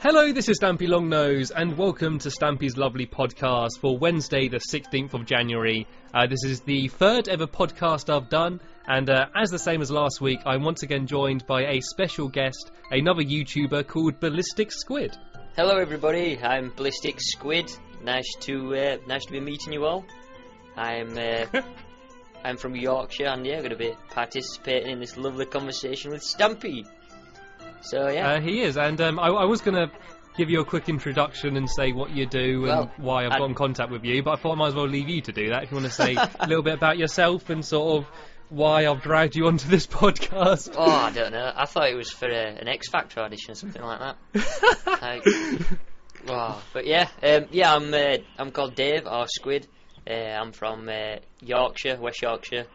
Hello, this is Stampylongnose, and welcome to Stampy's lovely podcast for Wednesday, the 16th of January. This is the third ever podcast I've done, and as the same as last week, I'm once again joined by a special guest, another YouTuber called Ballistic Squid. Hello, everybody. I'm Ballistic Squid. Nice to be meeting you all. I'm from Yorkshire, and yeah, I'm going to be participating in this lovely conversation with Stampy. So yeah, he is, and I was going to give you a quick introduction and say what you do and why I've got in contact with you, but I thought I might as well leave you to do that. If you want to say a little bit about yourself and sort of why I've dragged you onto this podcast. Oh, I don't know. I thought it was for an X Factor audition or something like that. But yeah, I'm called Dave or Squid. I'm from Yorkshire, West Yorkshire,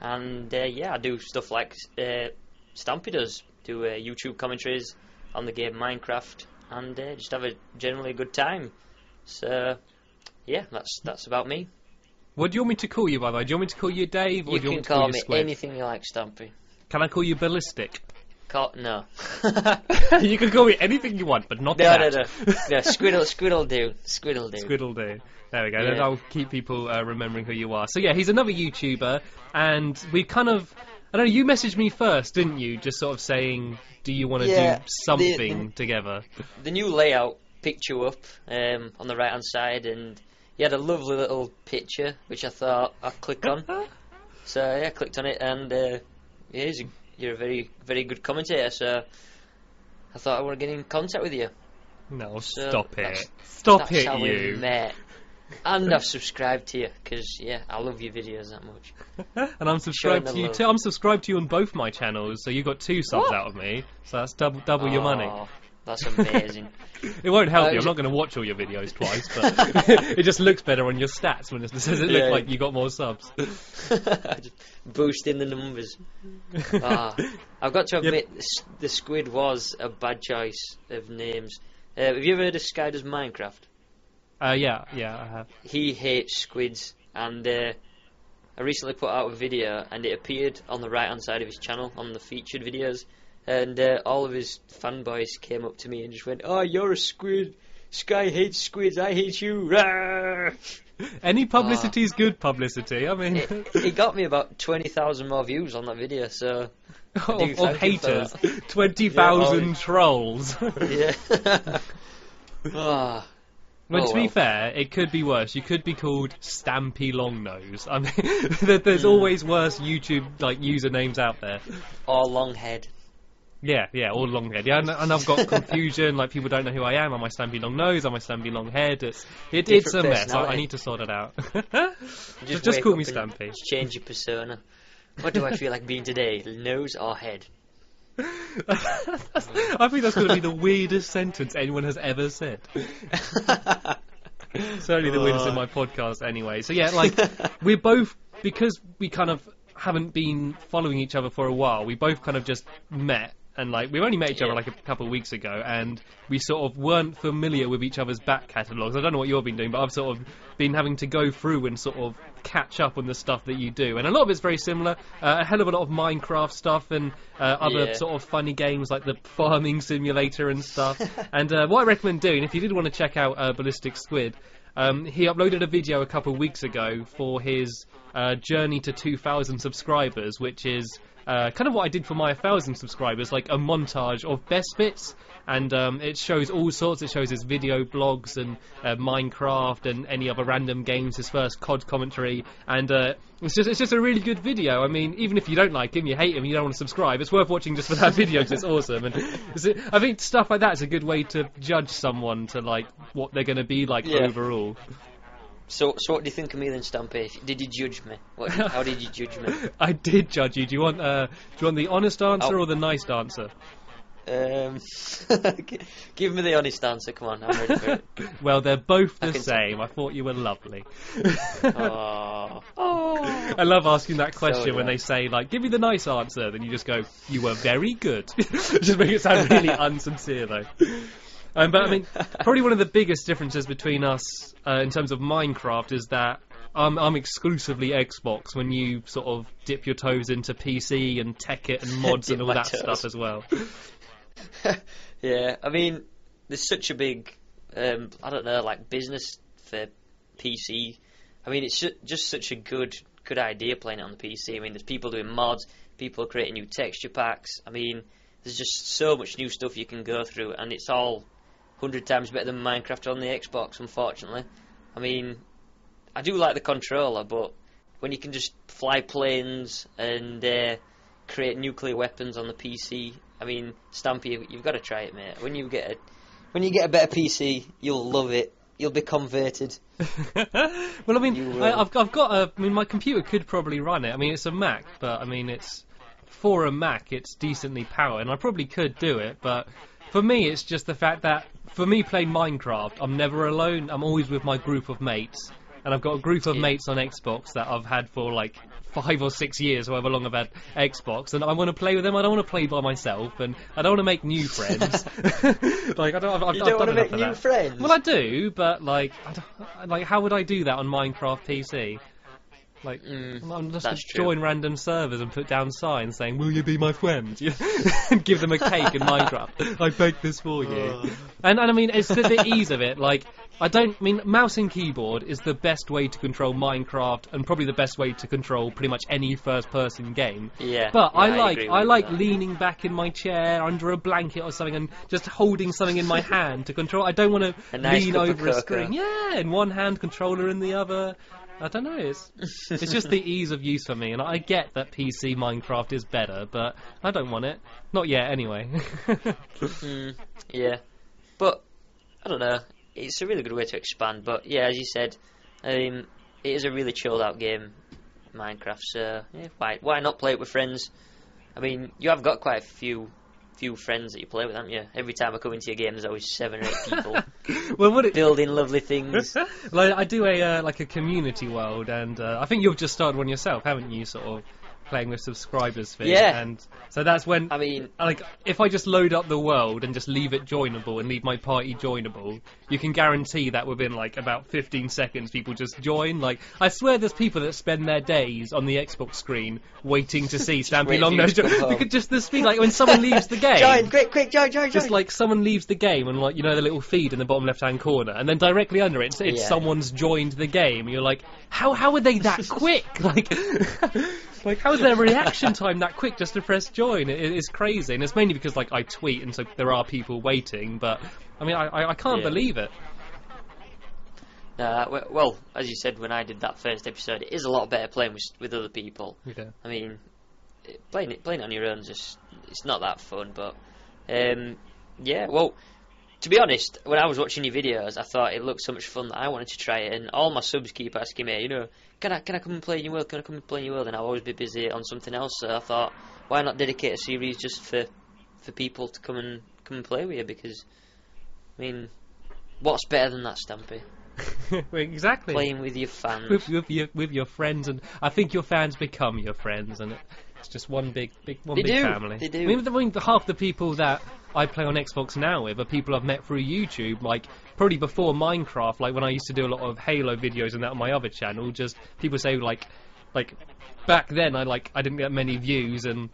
and I do stuff like Stampy does. Do YouTube commentaries on the game Minecraft, and just have a generally good time. So yeah, that's about me. What do you want me to call you, by the way? Do you want me to call you Dave, or do you want me to call you Squid? Anything you like, Stampy. Can I call you Ballistic? No. You can call me anything you want, but not that. No, Squid'll do. Squid'll do. There we go. Yeah. Then I'll keep people remembering who you are. So yeah, he's another YouTuber, and we kind of... I don't know, you messaged me first, didn't you? Just sort of saying, do you want to do something together? The new layout picked you up on the right-hand side, and you had a lovely little picture, which I thought I'd click on. So yeah, I clicked on it, and you're a very, very good commentator, so I thought I would get in contact with you. No, So stop it. That's how we met. And I've subscribed to you, because, I love your videos that much. And I'm subscribed to you too. I'm subscribed to you on both my channels, so you got 2 subs out of me, so that's double your money. That's amazing. It won't help you, I'm not going to watch all your videos twice, but it just looks better on your stats when it does it look like you got more subs. Just boosting the numbers. I've got to admit, the Squid was a bad choice of names. Have you ever heard of Sky Does Minecraft? Yeah, I have. He hates squids, and I recently put out a video, and it appeared on the right hand side of his channel on the featured videos, and all of his fanboys came up to me and just went, "Oh, you're a squid. Sky hates squids. I hate you." Rawr! Any publicity is good publicity. I mean, it got me about 20,000 more views on that video. So of haters, 20,000 trolls. Yeah. But to be fair, it could be worse. You could be called Stampylongnose. I mean, there's always worse YouTube usernames out there. Or Longhead. Yeah, or Longhead. Yeah, and I've got confusion. People don't know who I am. Am I Stampylongnose? Am I Stampylonghead? It's a mess. I need to sort it out. Just call me Stampy. Change your persona. What do I feel like being today? Nose or head? I think that's going to be the weirdest sentence anyone has ever said. Certainly the weirdest in my podcast anyway. So yeah, we're both, because we kind of haven't been following each other for a while, we both kind of just met. And we've only met each other a couple of weeks ago, and we sort of weren't familiar with each other's back catalogues. I don't know what you've been doing, but I've sort of been having to go through and sort of catch up on the stuff that you do. And a lot of it's very similar. A hell of a lot of Minecraft stuff and other sort of funny games like the farming simulator and stuff. And what I recommend doing, if you did want to check out Ballistic Squid, he uploaded a video a couple of weeks ago for his journey to 2,000 subscribers, which is... kind of what I did for my 1,000 subscribers, like a montage of best bits, and it shows all sorts. It shows his video blogs and Minecraft and any other random games, his first COD commentary, and it's just a really good video. I mean, even if you don't like him, you hate him, you don't want to subscribe, it's worth watching just for that video because it's awesome. And I think stuff like that is a good way to judge someone to what they're going to be overall. So what do you think of me then, Stampy? Did you judge me? How did you judge me? I did judge you. Do you want the honest answer or the nice answer? Give me the honest answer. Come on, I'm ready for it. Well, they're both the same. I thought you were lovely. Oh. I love asking that question when they say give me the nice answer. Then you just go, "You were very good." Just make it sound really unsincere though. But I mean, probably one of the biggest differences between us in terms of Minecraft is that I'm exclusively Xbox when you sort of dip your toes into PC and Tekkit and mods and all that stuff as well. Yeah, I mean, there's such a big, I don't know, like business for PC. I mean, it's just such a good idea playing it on the PC. I mean, there's people doing mods, people creating new texture packs. I mean, there's just so much new stuff you can go through, and it's all 100 times better than Minecraft on the Xbox, unfortunately. I mean, I do like the controller, but when you can just fly planes and create nuclear weapons on the PC, I mean, Stampy, you've got to try it, mate. When you get a better PC, you'll love it. You'll be converted. Well, I mean, I've got I mean, my computer could probably run it. I mean, it's a Mac, but I mean, it's for a Mac, it's decently powered, and I probably could do it. But for me, it's just the fact that for me playing Minecraft, I'm never alone. I'm always with my group of mates, and I've got a group of mates on Xbox that I've had for like 5 or 6 years, however long I've had Xbox, and I want to play with them. I don't want to play by myself, and I don't want to make new friends. Like I don't. You don't want to make new friends. Well, I do, but like, how would I do that on Minecraft PC? Like, I'm just join random servers and put down signs saying, "Will you be my friend?" And give them a cake in Minecraft. I baked this for you. And I mean, it's the ease of it. Like, mouse and keyboard is the best way to control Minecraft, and probably the best way to control pretty much any first-person game. Yeah. But yeah, I like leaning back in my chair under a blanket or something and just holding something in my hand to control. I don't want to lean over a screen. Yeah, in one hand, controller in the other. I don't know, it's just the ease of use for me, and I get that PC Minecraft is better, but I don't want it. Not yet, anyway. Yeah. But, I don't know, it's a really good way to expand, but yeah, as you said, it is a really chilled out game, Minecraft, so yeah, why not play it with friends? I mean, you have got quite a few friends that you play with, haven't you? Every time I come into your game, there's always 7 or 8 people building lovely things. Like, I do a community world, and I think you've just started one yourself, haven't you? Sort of playing with subscribers thing. Yeah. And so that's when, I mean, like, if I just load up the world and just leave it joinable and leave my party joinable, you can guarantee that within like about 15 seconds people just join. Like, I swear there's people that spend their days on the Xbox screen waiting to see Stampylongnose join. Because just the speed, like when someone leaves the game. Join, quick, join. Just like someone leaves the game and like, you know, the little feed in the bottom left hand corner, and then directly under it, it's someone's joined the game. And you're like, how are they that quick? Like, like, how is their reaction time that quick just to press join? It's crazy, and it's mainly because like I tweet, and so there are people waiting. But I mean, I can't believe it. Well, as you said, when I did that first episode, it is a lot better playing with other people. Yeah. I mean, playing it on your own it's not that fun. But yeah, well, to be honest, when I was watching your videos, I thought it looked so much fun that I wanted to try it, and all my subs keep asking me, you know, can I come and play in your world? Can I come and play in your world? And I'll always be busy on something else. So I thought, why not dedicate a series just for people to come and play with you? Because I mean, what's better than that, Stampy? Exactly. Playing with your fans, with your friends, and I think your fans become your friends, and it's just one big family. They do. I mean, half the people that I play on Xbox now with are people I've met through YouTube, like probably before Minecraft, like when I used to do a lot of Halo videos and that on my other channel. Just people say like back then I didn't get many views, and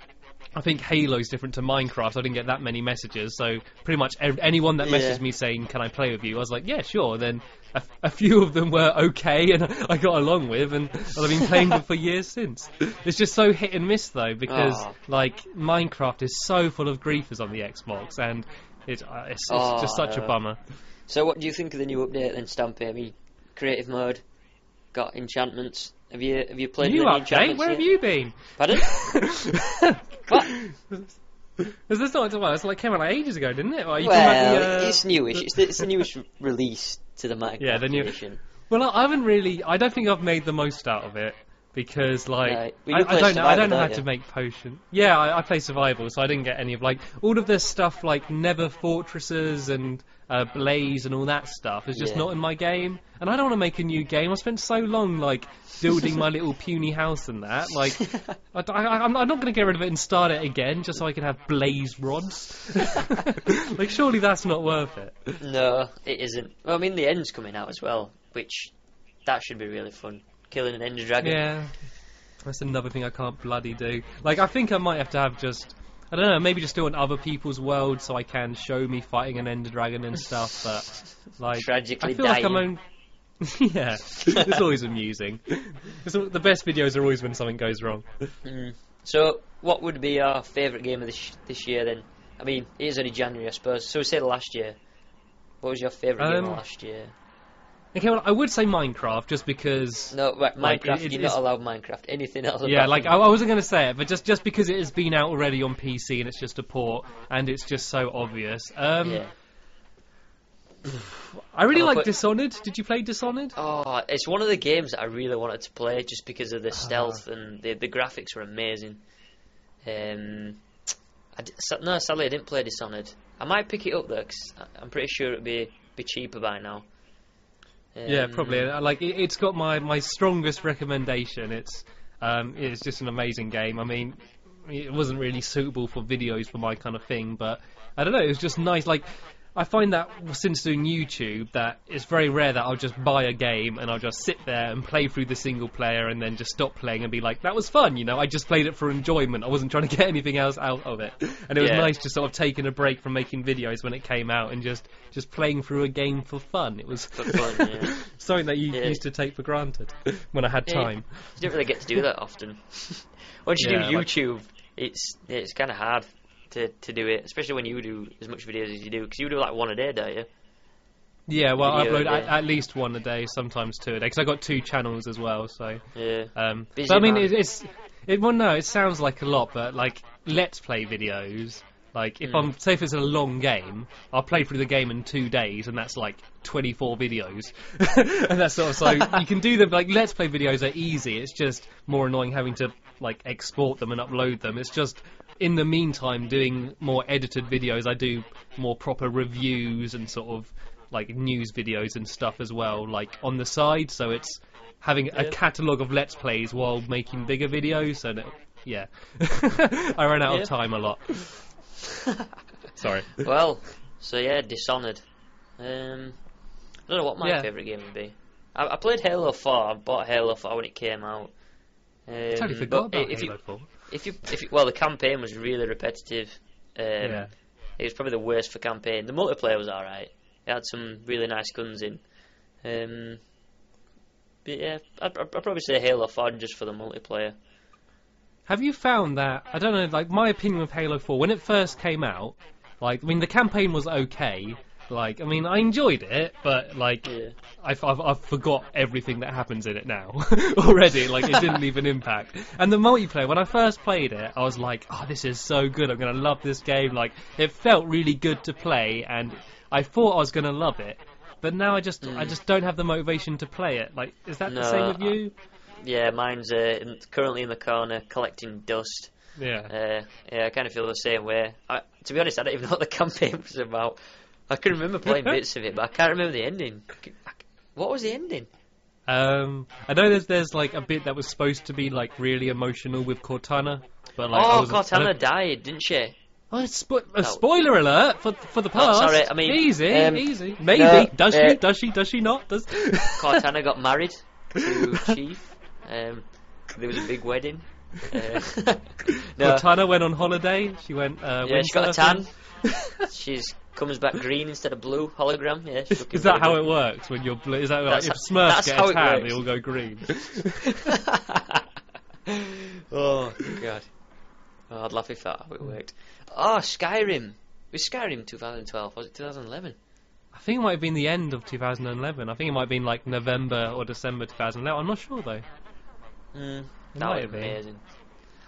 I think Halo's different to Minecraft, so I didn't get that many messages. So pretty much anyone that messaged me saying, can I play with you, I was like, yeah, sure. Then a few of them were okay, and I got along with, and I've been playing them for years since. It's just so hit and miss, though, because like Minecraft is so full of griefers on the Xbox, and it's just such a bummer. So what do you think of the new update then, Stampy? I mean, creative mode, got enchantments. Have you played any enchantments? Where have you been? Pardon? What? It's not. It's like came out like ages ago, didn't it? It's newish. It's the newest release to the Minecraft edition. Well, I haven't really. I don't think I've made the most out of it because, like, I don't know how to make potion. Yeah, I play survival, so I didn't get any of like all of this stuff like Nether fortresses and Blaze and all that stuff is just not in my game, and I don't want to make a new game. I spent so long like building my little puny house and that. Like, I'm not going to get rid of it and start it again just so I can have blaze rods. Like, surely that's not worth it. No, it isn't. Well, I mean, the end's coming out as well, which that should be really fun. Killing an ender dragon. Yeah, that's another thing I can't bloody do. Like, I think I might have to have just I don't know, maybe just do it on other people's worlds so I can show me fighting an Ender Dragon and stuff, but, like... Tragically I feel dying. like I'm own... Yeah, it's always amusing. The best videos are always when something goes wrong. So, what would be our favourite game of this year then? I mean, it is only January, I suppose. So we say last year. What was your favourite game of last year? Okay, well, I would say Minecraft, just because... No, right, Minecraft, like, you're not allowed Minecraft. Anything else? Yeah, like, I wasn't going to say it, but just because it has been out already on PC and it's just a port, and it's just so obvious. Yeah. I really like Dishonored. Did you play Dishonored? Oh, it's one of the games that I really wanted to play, just because of the stealth and the graphics were amazing. No, sadly I didn't play Dishonored. I might pick it up though, because I'm pretty sure it'd be cheaper by now. Yeah, probably. Like it's got my strongest recommendation. It's just an amazing game. I mean, it wasn't really suitable for videos for my kind of thing, but I don't know. It was just nice. Like, I find that since doing YouTube, that it's very rare that I'll just buy a game and I'll just sit there and play through the single player and then just stop playing and be like, that was fun, you know, I just played it for enjoyment. I wasn't trying to get anything else out of it. And it was nice just sort of taking a break from making videos when it came out and just playing through a game for fun. It was For fun, yeah. something that you used to take for granted when I had time. You don't really get to do that often. Once you do YouTube, it's kind of hard to do it, especially when you do as much videos as you do, because you do like one a day, don't you? Yeah, well, I upload at least one a day, sometimes two a day, because I got 2 channels as well. So yeah. But I mean, it sounds like a lot, but like let's play videos. Like if if it's a long game, I'll play through the game in 2 days, and that's like 24 videos, and that's sort of so you can do them. Like let's play videos are easy. It's just more annoying having to like export them and upload them. It's just in the meantime doing more edited videos. I do more proper reviews and sort of like news videos and stuff as well, like on the side. So it's having a catalogue of let's plays while making bigger videos. So I ran out of time a lot. Sorry. Well, so yeah, Dishonored. I don't know what my favourite game would be. I played Halo 4. I bought Halo 4 when it came out. I totally forgot about Halo 4. Well, the campaign was really repetitive. It was probably the worst for campaign. The multiplayer was alright. It had some really nice guns in. But yeah, I'd probably say Halo 4 just for the multiplayer. Have you found that, I don't know, like my opinion of Halo 4, when it first came out, like, I mean, the campaign was okay. Like, I mean, I enjoyed it, but, like, I've forgot everything that happens in it now already. Like, it didn't leave an impact. And the multiplayer, when I first played it, I was like, oh, this is so good. I'm going to love this game. Like, it felt really good to play, and I thought I was going to love it. But now I just don't have the motivation to play it. Like, is that the same with you? Yeah, mine's currently in the corner collecting dust. Yeah. I kind of feel the same way. To be honest, I don't even know what the campaign was about. I can remember playing bits of it, but I can't remember the ending. What was the ending? I know there's like a bit that was supposed to be like really emotional with Cortana, but like Cortana died, didn't she? Oh, spoiler alert for the past. Oh, sorry, I mean easy. Maybe does she not? Cortana got married to Chief. There was a big wedding. Cortana went on holiday. She went. She got a tan. She's comes back green instead of blue hologram. Yeah, is that how it works when you're blue? Is that like if Smurfs get a tan, they all go green? Oh god! Oh, I'd laugh if that how it worked. Oh, Skyrim. Was Skyrim 2012? Was it 2011? I think it might have been the end of 2011. I think it might have been like November or December 2011. I'm not sure though. That would be amazing.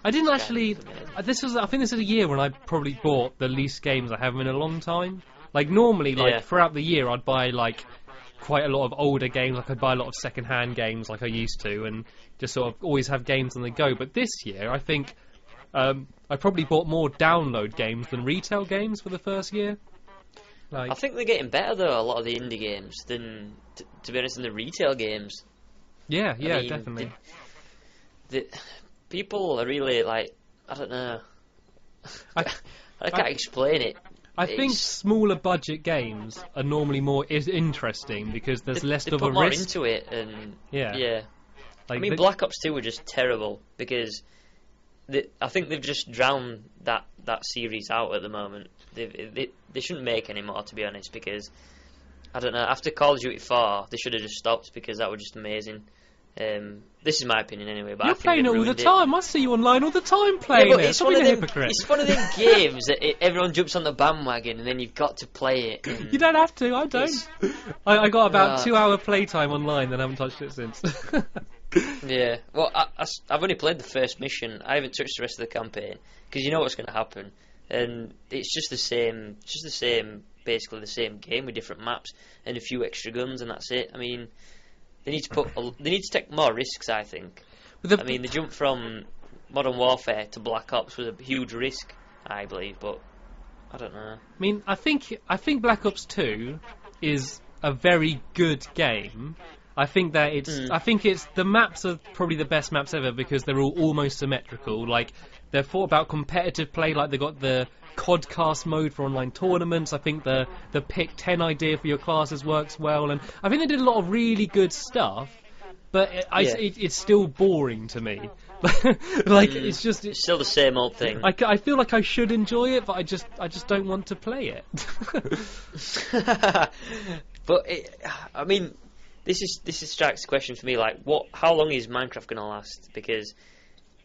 I didn't actually. I think this is a year when I probably bought the least games I have in a long time. Like normally, throughout the year, I'd buy like quite a lot of older games. Like I'd buy a lot of second-hand games, like I used to, and just sort of always have games on the go. But this year, I think I probably bought more download games than retail games for the first year. I think they're getting better though. A lot of the indie games than, to be honest, than the retail games. Yeah, I mean, definitely. The people are really like, I don't know. I can't explain it. I think smaller budget games are normally more interesting because there's less of a risk. They put more into it, and yeah. Like I mean, Black Ops 2 were just terrible because I think they've just drowned that series out at the moment. They shouldn't make any more, to be honest, because I don't know. After Call of Duty 4, they should have just stopped because that was just amazing. This is my opinion anyway. But you're I think playing it all the time. I see you online all the time playing it. It's one of them games that everyone jumps on the bandwagon and then you've got to play it. You don't have to. I don't. I got about 2 hour playtime online and I haven't touched it since. Yeah. Well, I've only played the first mission. I haven't touched the rest of the campaign because you know what's going to happen, and it's just the same. Basically the same game with different maps and a few extra guns, and that's it. I mean, they need to take more risks, I think. I mean, the jump from Modern Warfare to Black Ops was a huge risk, I believe, but I don't know. I mean, I think Black Ops 2 is a very good game. I think that it's the maps are probably the best maps ever because they're all almost symmetrical. Like, they're thought about competitive play, like they got the Codcast mode for online tournaments. I think the pick 10 idea for your classes works well, and I think they did a lot of really good stuff. But it's still boring to me. It's still the same old thing. I feel like I should enjoy it, but I just don't want to play it. But I mean, this strikes the question for me. Like, how long is Minecraft going to last? Because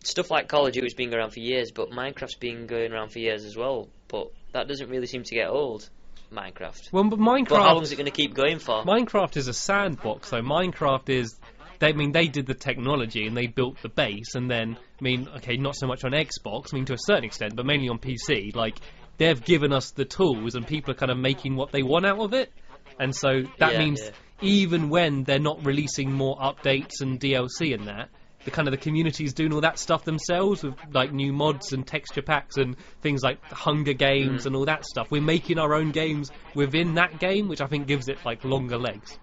stuff like Call of Duty has been around for years, but Minecraft's been going around for years as well. But that doesn't really seem to get old, Minecraft. Well, but Minecraft. But how long is it going to keep going for? Minecraft is a sandbox, though. Minecraft is. They did the technology and they built the base, and then, I mean, okay, not so much on Xbox, I mean, to a certain extent, but mainly on PC. Like, they've given us the tools, and people are kind of making what they want out of it. And so that means even when they're not releasing more updates and DLC and that, the community's doing all that stuff themselves with like new mods and texture packs and things like Hunger Games and all that stuff. We're making our own games within that game, which I think gives it like longer legs.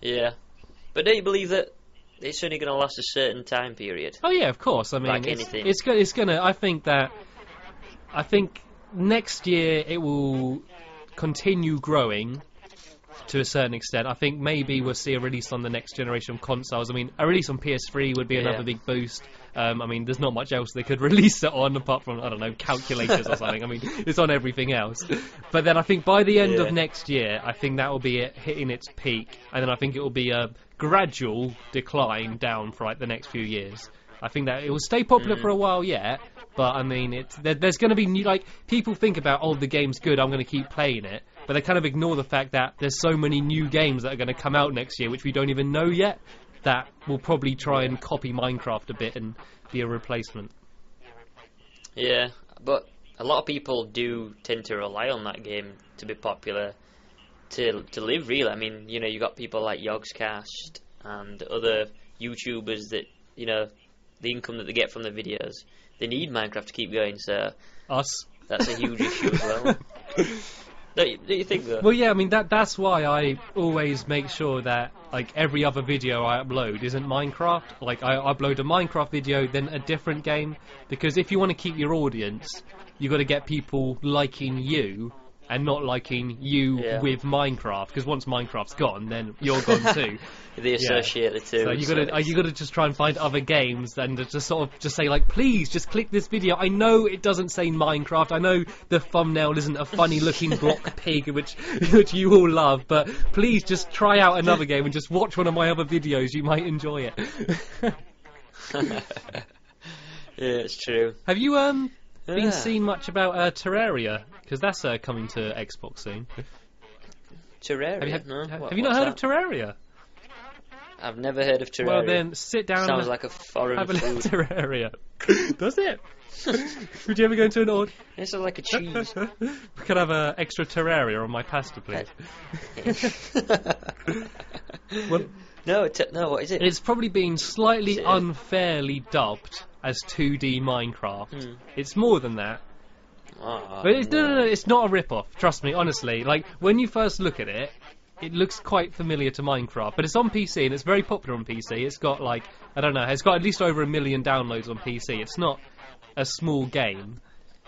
Yeah, but don't you believe that it's only going to last a certain time period? Oh yeah, of course. I mean, like anything, it's gonna. I think next year it will continue growing to a certain extent. I think maybe we'll see a release on the next generation of consoles. I mean, a release on PS3 would be another big boost. I mean, there's not much else they could release it on apart from, I don't know, calculators or something. I mean, it's on everything else. But then I think by the end of next year, I think that will be it hitting its peak, and then I think it will be a gradual decline down for like the next few years. I think that it will stay popular for a while yet, but I mean, there's going to be new, like, people think about, oh, the game's good, I'm going to keep playing it, but they kind of ignore the fact that there's so many new games that are going to come out next year, which we don't even know yet, that will probably try and copy Minecraft a bit and be a replacement. Yeah, but a lot of people do tend to rely on that game to be popular, to live, really. I mean, you know, you got people like Yogscast and other YouTubers that, you know, the income that they get from the videos, they need Minecraft to keep going, so us. That's a huge issue as well. Don't you think that? Well, yeah, I mean, that's why I always make sure that, like, every other video I upload isn't Minecraft. Like, I upload a Minecraft video, then a different game, because if you want to keep your audience, you've got to get people liking you and not liking you with Minecraft, because once Minecraft's gone, then you're gone too. They associate the two. So you got to just try and find other games and just sort of just say, like, please just click this video. I know it doesn't say Minecraft. I know the thumbnail isn't a funny looking block pig, which you all love, but please just try out another game and just watch one of my other videos. You might enjoy it. Yeah, it's true. Have you been seeing much about Terraria? Because that's coming to Xbox soon. Terraria? Have you not heard of Terraria? I've never heard of Terraria. Well, then sit down. Sounds like a foreign have food. Have a look at Terraria. Does it? Would you ever go into an order? It sounds like a cheese. We could have an extra Terraria on my pasta, please. Well, no, what is it? It's probably been slightly unfairly dubbed as 2D Minecraft. It's more than that. Oh, but it's not a rip-off, trust me, honestly. Like, when you first look at it, it looks quite familiar to Minecraft, but it's on PC and it's very popular on PC. It's got, like, I don't know, it's got at least over 1 million downloads on PC. It's not a small game,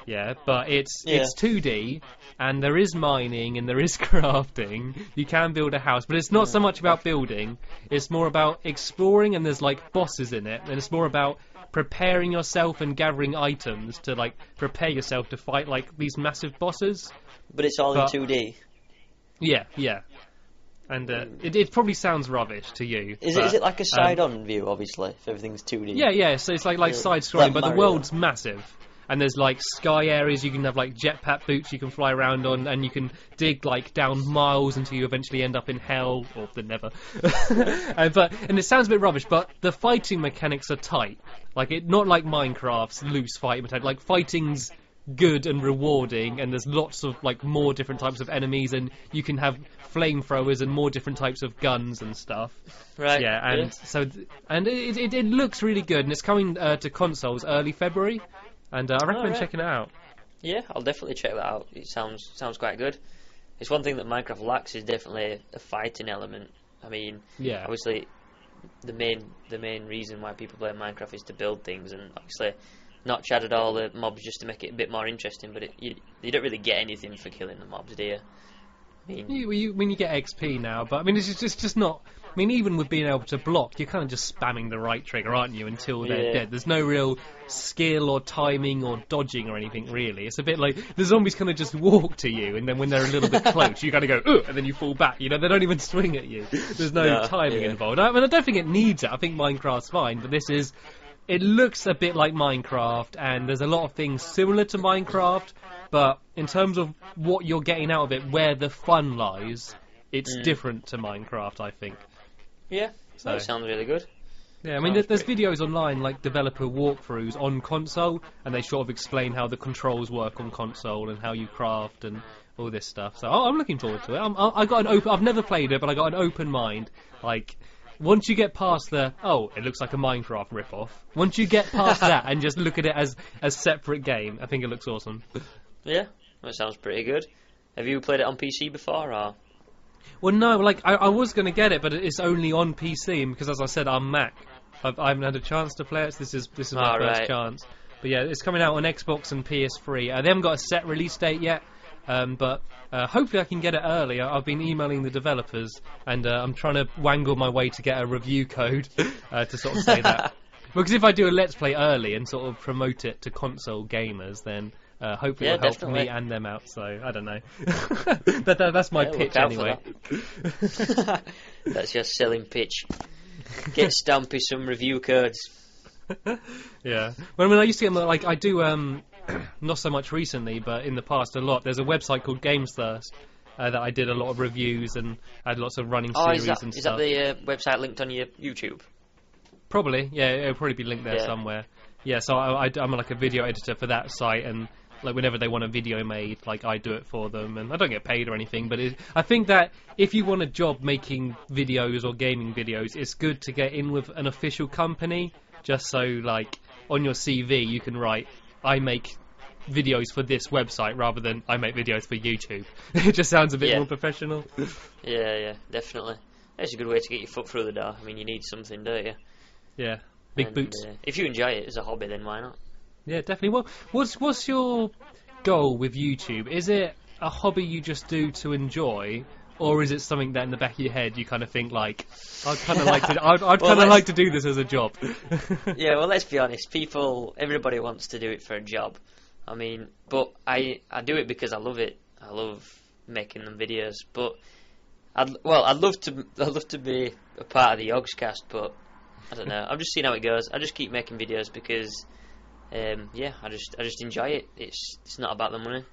but it's 2D, and there is mining and there is crafting. You can build a house, but it's not so much about building. It's more about exploring, and there's, like, bosses in it, and it's more about preparing yourself and gathering items to like prepare yourself to fight like these massive bosses. But it's all in 2D. Yeah, yeah. And it probably sounds rubbish to you. Is it like a side-on view, obviously, if everything's 2D? Yeah. So it's like side-scrolling, but the world's massive. And there's like sky areas, you can have like jetpack boots you can fly around on, and you can dig like down miles until you eventually end up in hell, or the never. And it sounds a bit rubbish, but the fighting mechanics are tight. Like not like Minecraft's loose fighting mechanics. Like fighting's good and rewarding, and there's lots of like more different types of enemies, and you can have flamethrowers and more different types of guns and stuff. Right. Yeah, and it looks really good, and it's coming to consoles early February. And I recommend checking it out. Yeah, I'll definitely check that out. It sounds quite good. It's one thing that Minecraft lacks is definitely a fighting element. I mean, obviously, the main reason why people play Minecraft is to build things, and obviously, not chatted all the mobs just to make it a bit more interesting. But you don't really get anything for killing the mobs, do you? I mean, you get XP now, but I mean, it's just not. I mean, even with being able to block, you're kind of just spamming the right trigger, aren't you, until they're dead. There's no real skill or timing or dodging or anything, really. It's a bit like the zombies kind of just walk to you, and then when they're a little bit close, you kind of go, ugh, and then you fall back. You know, they don't even swing at you. There's no timing involved. I mean, I don't think it needs it. I think Minecraft's fine, but it looks a bit like Minecraft, and there's a lot of things similar to Minecraft, but in terms of what you're getting out of it, where the fun lies, it's different to Minecraft, I think. Yeah, that sounds really good. Yeah, I mean, there's videos online, like developer walkthroughs on console, and they sort of explain how the controls work on console and how you craft and all this stuff. So I'm looking forward to it. I've never played it, but I got an open mind. Like, once you get past it looks like a Minecraft rip-off. Once you get past that and just look at it as a separate game, I think it looks awesome. Yeah, that sounds pretty good. Have you played it on PC before, or...? Well, no, like, I was going to get it, but it's only on PC, because as I said, I'm Mac. I haven't had a chance to play it, so this is my first chance. But yeah, it's coming out on Xbox and PS3. They haven't got a set release date yet, but hopefully I can get it early. I've been emailing the developers, and I'm trying to wangle my way to get a review code to sort of say that. Because if I do a Let's Play early and sort of promote it to console gamers, then... hopefully it'll help me and them out, so I don't know. That's my pitch anyway. That's your selling pitch. Get Stampy some review codes. Yeah. Well, I mean, I used to get, like, I do, not so much recently, but in the past a lot. There's a website called GamesThirst that I did a lot of reviews and had lots of running series and stuff. Is that the website linked on your YouTube? Probably, yeah, it'll probably be linked there somewhere. Yeah, so I'm like a video editor for that site, and like whenever they want a video made, like I do it for them, and I don't get paid or anything. But I think that if you want a job making videos or gaming videos, it's good to get in with an official company, just so like on your CV you can write, I make videos for this website rather than I make videos for YouTube. It just sounds a bit more professional. Yeah, definitely. That's a good way to get your foot through the door. I mean, you need something, don't you? Yeah, big boots. If you enjoy it as a hobby, then why not? Yeah, definitely. Well, what's your goal with YouTube? Is it a hobby you just do to enjoy, or is it something that in the back of your head you kind of think like, I'd kind of like to, I'd kind of like to do this as a job? Yeah, well, let's be honest. Everybody wants to do it for a job. I mean, but I do it because I love it. I love making them videos. But I'd love to be a part of the Yogscast, but I don't know. I'm just seeing how it goes. I just keep making videos because. I just enjoy it. It's not about the money,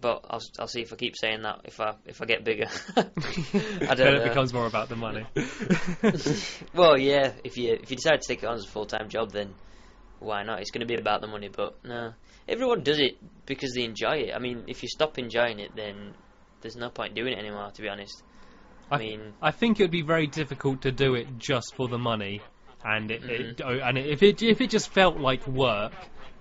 but I'll see if I keep saying that if I get bigger. I don't know. It becomes more about the money. Well, yeah. If you decide to take it on as a full-time job, then why not? It's going to be about the money, but no. Everyone does it because they enjoy it. I mean, if you stop enjoying it, then there's no point doing it anymore. To be honest, I think it would be very difficult to do it just for the money. And if it just felt like work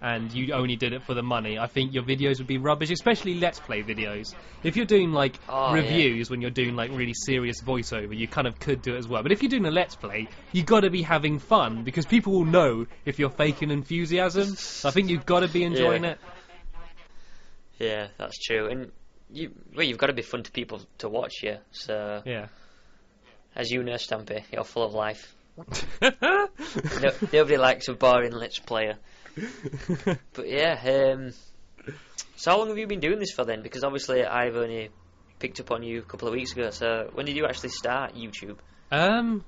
and you only did it for the money, I think your videos would be rubbish, especially Let's Play videos. If you're doing like reviews when you're doing like really serious voiceover, you kind of could do it as well. But if you're doing a Let's Play, you got to be having fun because people will know if you're faking enthusiasm. So I think you've got to be enjoying it. Yeah, that's true. And you've got to be fun to people to watch you. So yeah, as you know, Stampy, you're full of life. Nobody likes a boring Let's Player. But yeah, so how long have you been doing this for then? Because obviously I've only picked up on you a couple of weeks ago, so when did you actually start YouTube? Well,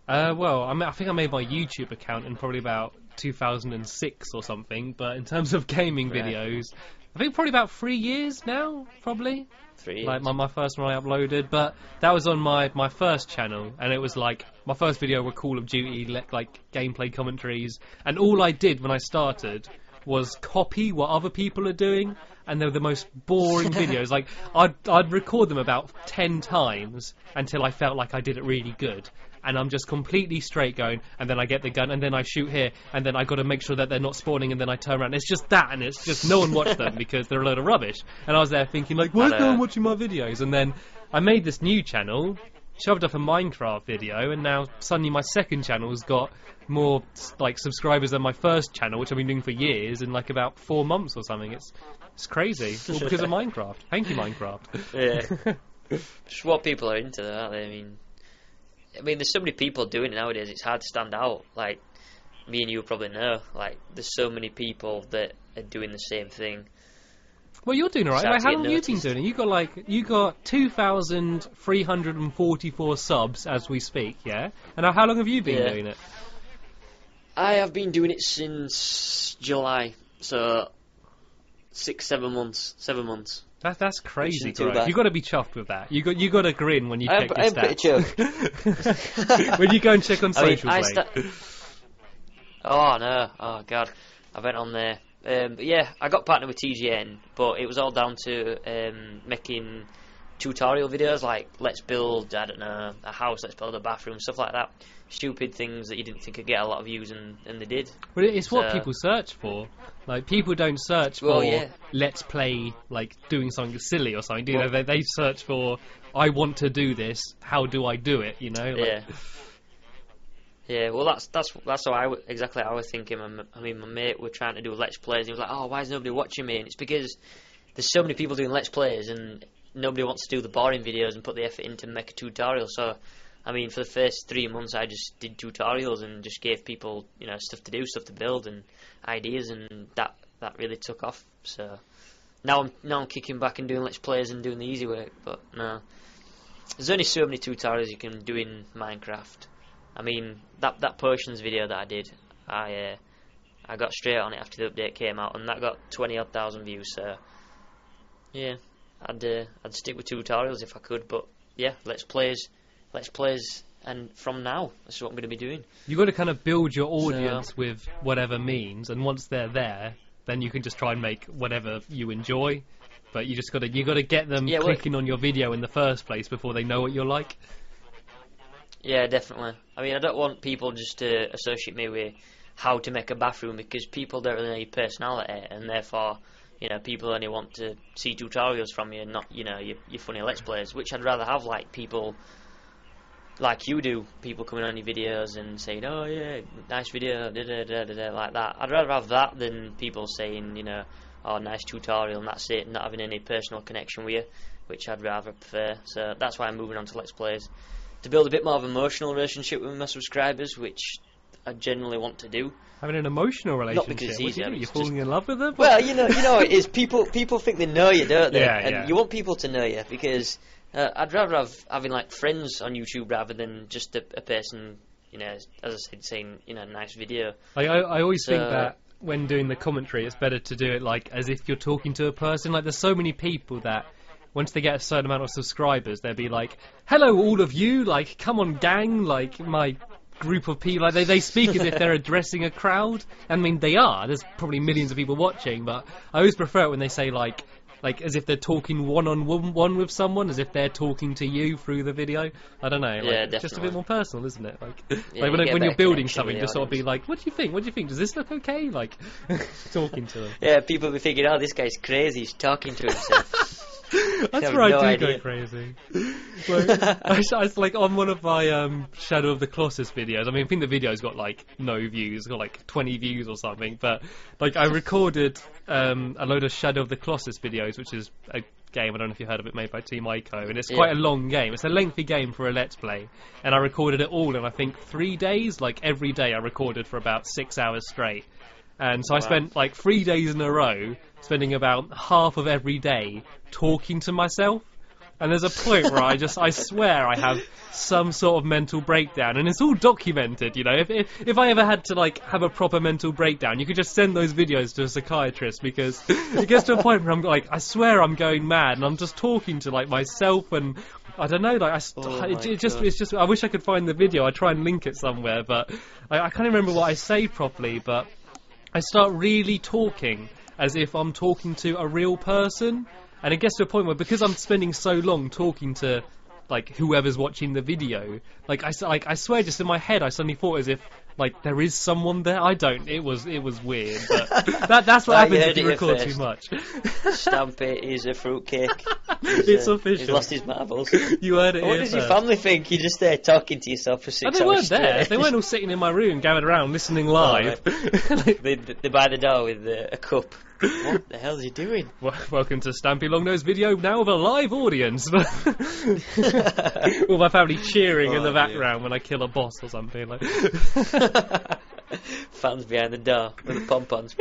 I think I made my YouTube account in probably about 2006 or something, but in terms of gaming videos, I think probably about 3 years now, probably. 3 years. Like my first one I uploaded, but that was on my first channel, and it was like my first video were Call of Duty like gameplay commentaries, and all I did when I started was copy what other people are doing, and they were the most boring videos. Like I'd record them about 10 times until I felt like I did it really good. And I'm just completely straight going, and then I get the gun, and then I shoot here, and then I got to make sure that they're not spawning, and then I turn around. It's just that, and it's just no one watched them because they're a load of rubbish. And I was there thinking, like, why is no one watching my videos? And then I made this new channel, shoved up a Minecraft video, and now suddenly my second channel's got more like subscribers than my first channel, which I've been doing for years, in like about 4 months or something. It's crazy, all because of Minecraft. Thank you, Minecraft. Yeah, just what people are into, though, aren't they? I mean, there's so many people doing it nowadays, it's hard to stand out. Like, me and you probably know, like, there's so many people that are doing the same thing. Well, you're doing alright. Like, how long have you been doing it? You got 2,344 subs as we speak, yeah? And how long have you been doing it? I have been doing it since July, so 7 months. That's crazy, bro. You got to be chuffed with that. You got to grin when you check your stats. I'm pretty chuffed. When you go and check on socials, Oh no! Oh god! I went on there. But yeah, I got partnered with TGN, but it was all down to making tutorial videos like let's build, I don't know, a house, let's build a bathroom, stuff like that. Stupid things that you didn't think would get a lot of views, and they did. Well, it's what people search for. Like, people don't search for let's play, like, doing something silly or something, do they? They search for, I want to do this, how do I do it, you know? Like, yeah, well, that's exactly how I was thinking. I mean, my mate were trying to do Let's Plays, and he was like, oh, why is nobody watching me? And it's because there's so many people doing Let's Plays, and nobody wants to do the boring videos and put the effort in to make a tutorial. So, I mean, for the first 3 months, I just did tutorials and just gave people, you know, stuff to do, stuff to build, and ideas, and that really took off. So now I'm kicking back and doing Let's Plays and doing the easy work. But no, there's only so many tutorials you can do in Minecraft. I mean, that potions video that I did, I got straight on it after the update came out, and that got 20,000 odd views. So yeah, I'd stick with tutorials if I could. But yeah, Let's Plays, and from now, that's what I'm going to be doing. You've got to kind of build your audience with whatever means, and once they're there, then you can just try and make whatever you enjoy. But you got to get them clicking on your video in the first place before they know what you're like. Yeah, definitely. I mean, I don't want people just to associate me with how to make a bathroom, because people don't really know your personality, and therefore, you know, people only want to see tutorials from you, and not, you know, your funny Let's Plays, which I'd rather have, like, people like you do, people coming on your videos and saying, oh yeah, nice video, like that. I'd rather have that than people saying, you know, oh, nice tutorial, and that's it, not having any personal connection with you, which I'd rather prefer. So that's why I'm moving on to Let's Plays, to build a bit more of an emotional relationship with my subscribers, which I generally want to do. Having an emotional relationship? Not because it's easy. You're falling in love with them? Well, you know it is. People think they know you, don't they? Yeah, and you want people to know you, because I'd rather having like friends on YouTube rather than just a person, you know, as I said, saying, you know, nice video. I always think that when doing the commentary, it's better to do it like as if you're talking to a person. Like, there's so many people that once they get a certain amount of subscribers, they'll be like, hello all of you, like, come on gang, like, my group of people, like, they speak as if they're addressing a crowd. I mean, they are, there's probably millions of people watching, but I always prefer it when they say like as if they're talking one-on-one with someone, as if they're talking to you through the video. I don't know, like, it's just a bit more personal, isn't it? Like, like when you're building something, just sort of be like, what do you think? Does this look okay? Like, talking to them. Yeah, people be thinking, oh, this guy's crazy, he's talking to himself. That's where I do go crazy. Like, I was like on one of my Shadow of the Colossus videos. I mean, I think the video's got like no views, got like 20 views or something. But like, I recorded a load of Shadow of the Colossus videos, which is a game. I don't know if you heard of it, made by Team Ico, and it's quite a long game. It's a lengthy game for a Let's Play, and I recorded it all in, I think, 3 days. Like, every day I recorded for about 6 hours straight. And so I spent, like, 3 days in a row, spending about half of every day talking to myself. And there's a point where I swear I have some sort of mental breakdown, and it's all documented, you know. If I ever had to, like, have a proper mental breakdown, you could just send those videos to a psychiatrist, because it gets to a point where I'm like, I swear I'm going mad, and I'm just talking to, like, myself, and I don't know, like, it's just, I wish I could find the video. I try and link it somewhere, but I can't remember what I say properly, but I start really talking as if I'm talking to a real person. And it gets to a point where, because I'm spending so long talking to, like, whoever's watching the video, like, I swear, just in my head, I suddenly thought as if, like, there is someone there. I don't. It was weird. But that's what happens if you record too much. Stampy is a fruitcake. It's official. He's lost his marbles. You heard it. What does your family think? You're just there talking to yourself for 6 hours. They weren't there. Straight. They weren't all sitting in my room, gathered around, listening live. They're by the door with a cup. What the hell is he doing? Welcome to Stampylongnose video now with a live audience. All my family cheering in the background when I kill a boss or something. Like. Fans behind the door with the pom-poms.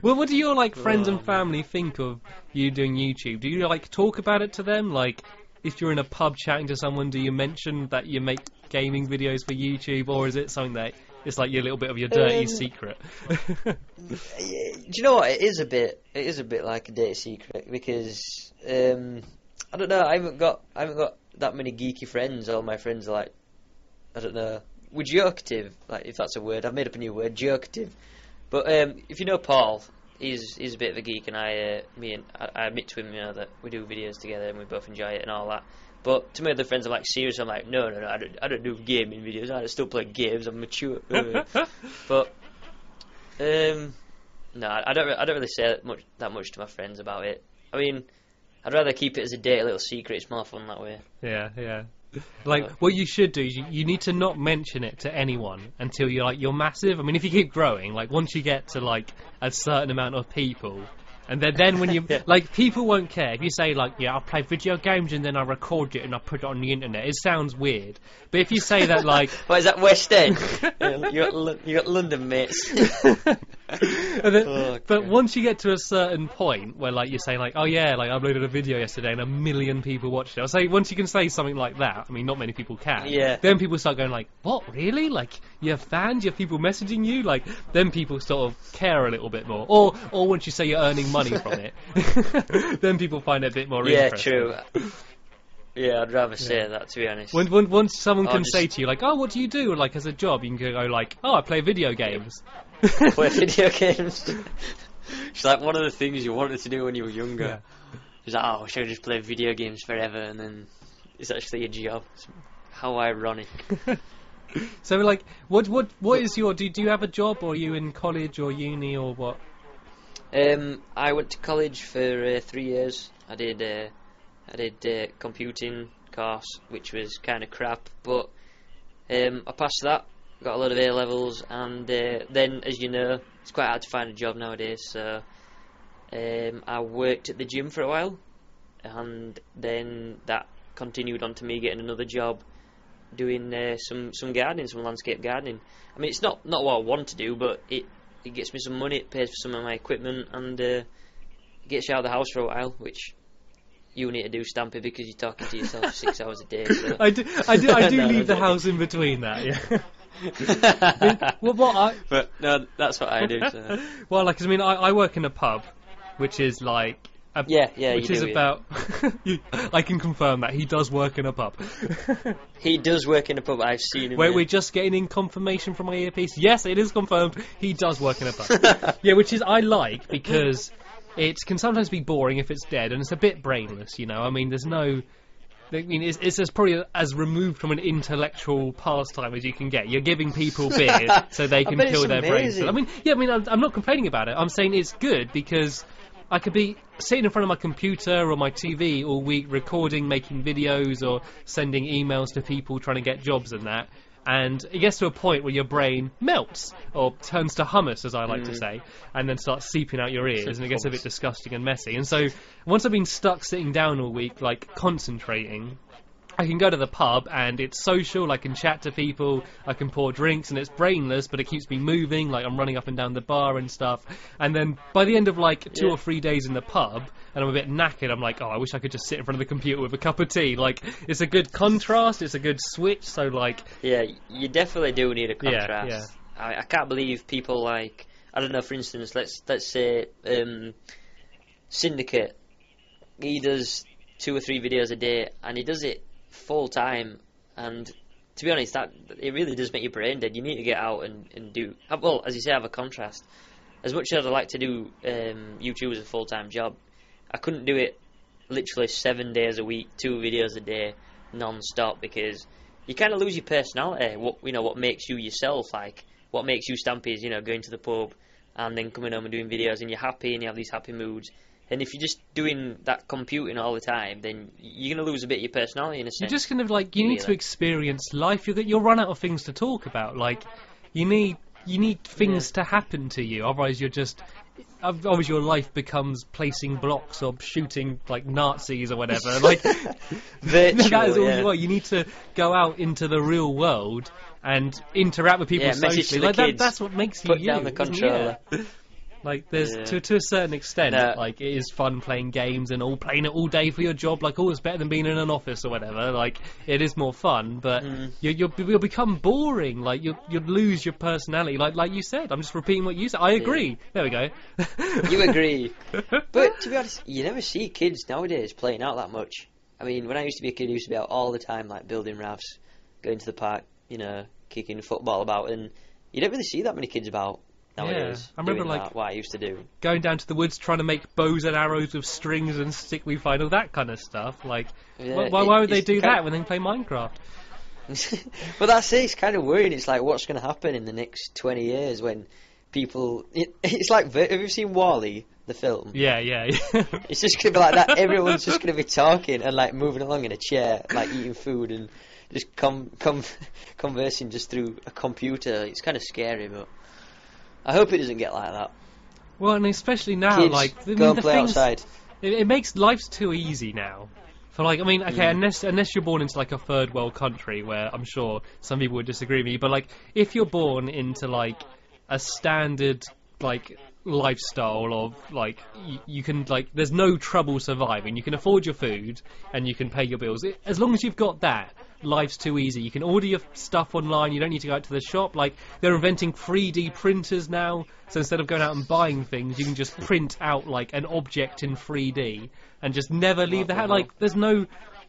Well, what do your, like, friends and family think of you doing YouTube? Do you, like, talk about it to them? Like, if you're in a pub chatting to someone, do you mention that you make gaming videos for YouTube, or is it something that it's like your little bit of your dirty secret? Do you know what? It is a bit like a dirty secret, because I don't know. I haven't got that many geeky friends. All my friends are like, I don't know. We're jokative, like, if that's a word. I've made up a new word, jokative. But if you know Paul, he's a bit of a geek, and I admit to him, you know, that we do videos together and we both enjoy it and all that. But to my other friends, I'm like, serious. I'm like, no, I don't do gaming videos. I still play games. I'm mature. But no, I don't really say that much to my friends about it. I mean, I'd rather keep it as a dirty little secret. It's more fun that way. Yeah. Like, what you should do is you need to not mention it to anyone until you're massive. I mean, if you keep growing, like, once you get to, like, a certain amount of people, and then when you like, people won't care if you say, like, yeah, I play video games and then I record it and I put it on the internet. It sounds weird, but if you say that, like, what is that, West End? you got London mates. But once you get to a certain point where, like, you say, like, oh yeah, like, I uploaded a video yesterday and 1 million people watched it. I'll say, once you can say something like that, I mean, not many people can. Yeah. Then people start going, like, what, really? Like, you have fans? You have people messaging you? Like, then people sort of care a little bit more. Or once you say you're earning money from it, then people find it a bit more interesting. Yeah, true. Yeah, I'd rather say that, to be honest. Once someone can say to you, like, oh, what do you do, like, as a job? You can go, like, oh, I play video games. Play video games. It's like one of the things you wanted to do when you were younger. Yeah. It's like, oh, should I just play video games forever? And then it's actually a job. How ironic. So, like, what is your... Do you have a job, or are you in college or uni, or what? I went to college for 3 years. I did computing course, which was kind of crap, but I passed that, got a lot of A-levels, and then, as you know, it's quite hard to find a job nowadays, so I worked at the gym for a while, and then that continued on to me getting another job doing some gardening, some landscape gardening. I mean, it's not what I want to do, but it gets me some money, it pays for some of my equipment, and it gets you out of the house for a while, which you need to do, Stampy, because you're talking to yourself for 6 hours a day. So. I do leave the house in between that, yeah. But no, that's what I do. So. Well, like, 'cause, I mean, I work in a pub, which is like... which is about... I can confirm that he does work in a pub. He does work in a pub. I've seen him. Wait, we're just getting in confirmation from my earpiece. Yes, it is confirmed. He does work in a pub. Yeah, which is I like, because it can sometimes be boring if it's dead, and it's a bit brainless. You know, I mean, there's no. I mean, it's as probably as removed from an intellectual pastime as you can get. You're giving people beer so they can kill their brains. I mean, I'm not complaining about it. I'm saying it's good because I could be sitting in front of my computer or my TV all week recording, making videos, or sending emails to people trying to get jobs and that. And it gets to a point where your brain melts, or turns to hummus, as I like to say, and then starts seeping out your ears, and it gets a bit disgusting and messy. And so, once I've been stuck sitting down all week, like, concentrating, I can go to the pub, and it's social, I can chat to people, I can pour drinks, and it's brainless, but it keeps me moving, like, I'm running up and down the bar and stuff. And then, by the end of, like, 2 or 3 days in the pub, and I'm a bit knackered, I'm like, oh, I wish I could just sit in front of the computer with a cup of tea. Like, it's a good contrast, it's a good switch, so, like... Yeah, you definitely do need a contrast. Yeah. I can't believe people, like... I don't know, for instance, let's say... Syndicate. He does 2 or 3 videos a day, and he does it full time, and to be honest, that it really does make your brain dead. You need to get out and do, well, as you say, have a contrast. As much as I'd like to do YouTube as a full-time job, I couldn't do it literally 7 days a week, 2 videos a day, non-stop, because you kind of lose your personality. What makes you yourself, like what makes you Stampy is, going to the pub and then coming home and doing videos, and you're happy and you have these happy moods. And if you're just doing that computing all the time, then you're going to lose a bit of your personality in a sense. You're just kind of like, you need to experience life. You'll run out of things to talk about. Like, you need things to happen to you. Otherwise, otherwise your life becomes placing blocks or shooting, like, Nazis or whatever. Like, virtual, that is all you want. You need to go out into the real world and interact with people socially. Like, that's what makes you Put down the controller. Yeah. Like, there's to a certain extent, like, it is fun playing games and playing it all day for your job. Like, it's better than being in an office or whatever. Like, it is more fun, but you'll become boring. Like, you'll lose your personality. Like you said, I'm just repeating what you said. I agree. There we go. You agree. But to be honest, you never see kids nowadays playing out that much. I mean, when I used to be a kid, I used to be out all the time, like building rafts, going to the park, kicking football about, and you don't really see that many kids about nowadays. I remember, like, what I used to do. Going down to the woods trying to make bows and arrows with strings and stickleaf all that kind of stuff. Like, why would they do that when they play Minecraft? Well, that's it. It's kind of worrying. It's like, what's going to happen in the next 20 years when people... It's like, have you seen WALL-E, the film? Yeah. It's just going to be like that. Everyone's just going to be talking and, like, moving along in a chair, like, eating food and just conversing just through a computer. It's kind of scary, but... I hope it doesn't get like that. Well, and especially now, kids, like, go and play outside. It makes life too easy now. For, like, I mean, okay, unless you're born into, like, a third world country, where I'm sure some people would disagree with me, but, like, if you're born into, like, a standard, like, lifestyle of, like, you can, like, there's no trouble surviving, you can afford your food and you can pay your bills, as long as you've got that, life's too easy. You can order your stuff online, you don't need to go out to the shop. Like, they're inventing 3D printers now, so instead of going out and buying things, you can just print out, like, an object in 3D and just never leave the house. Like, there's no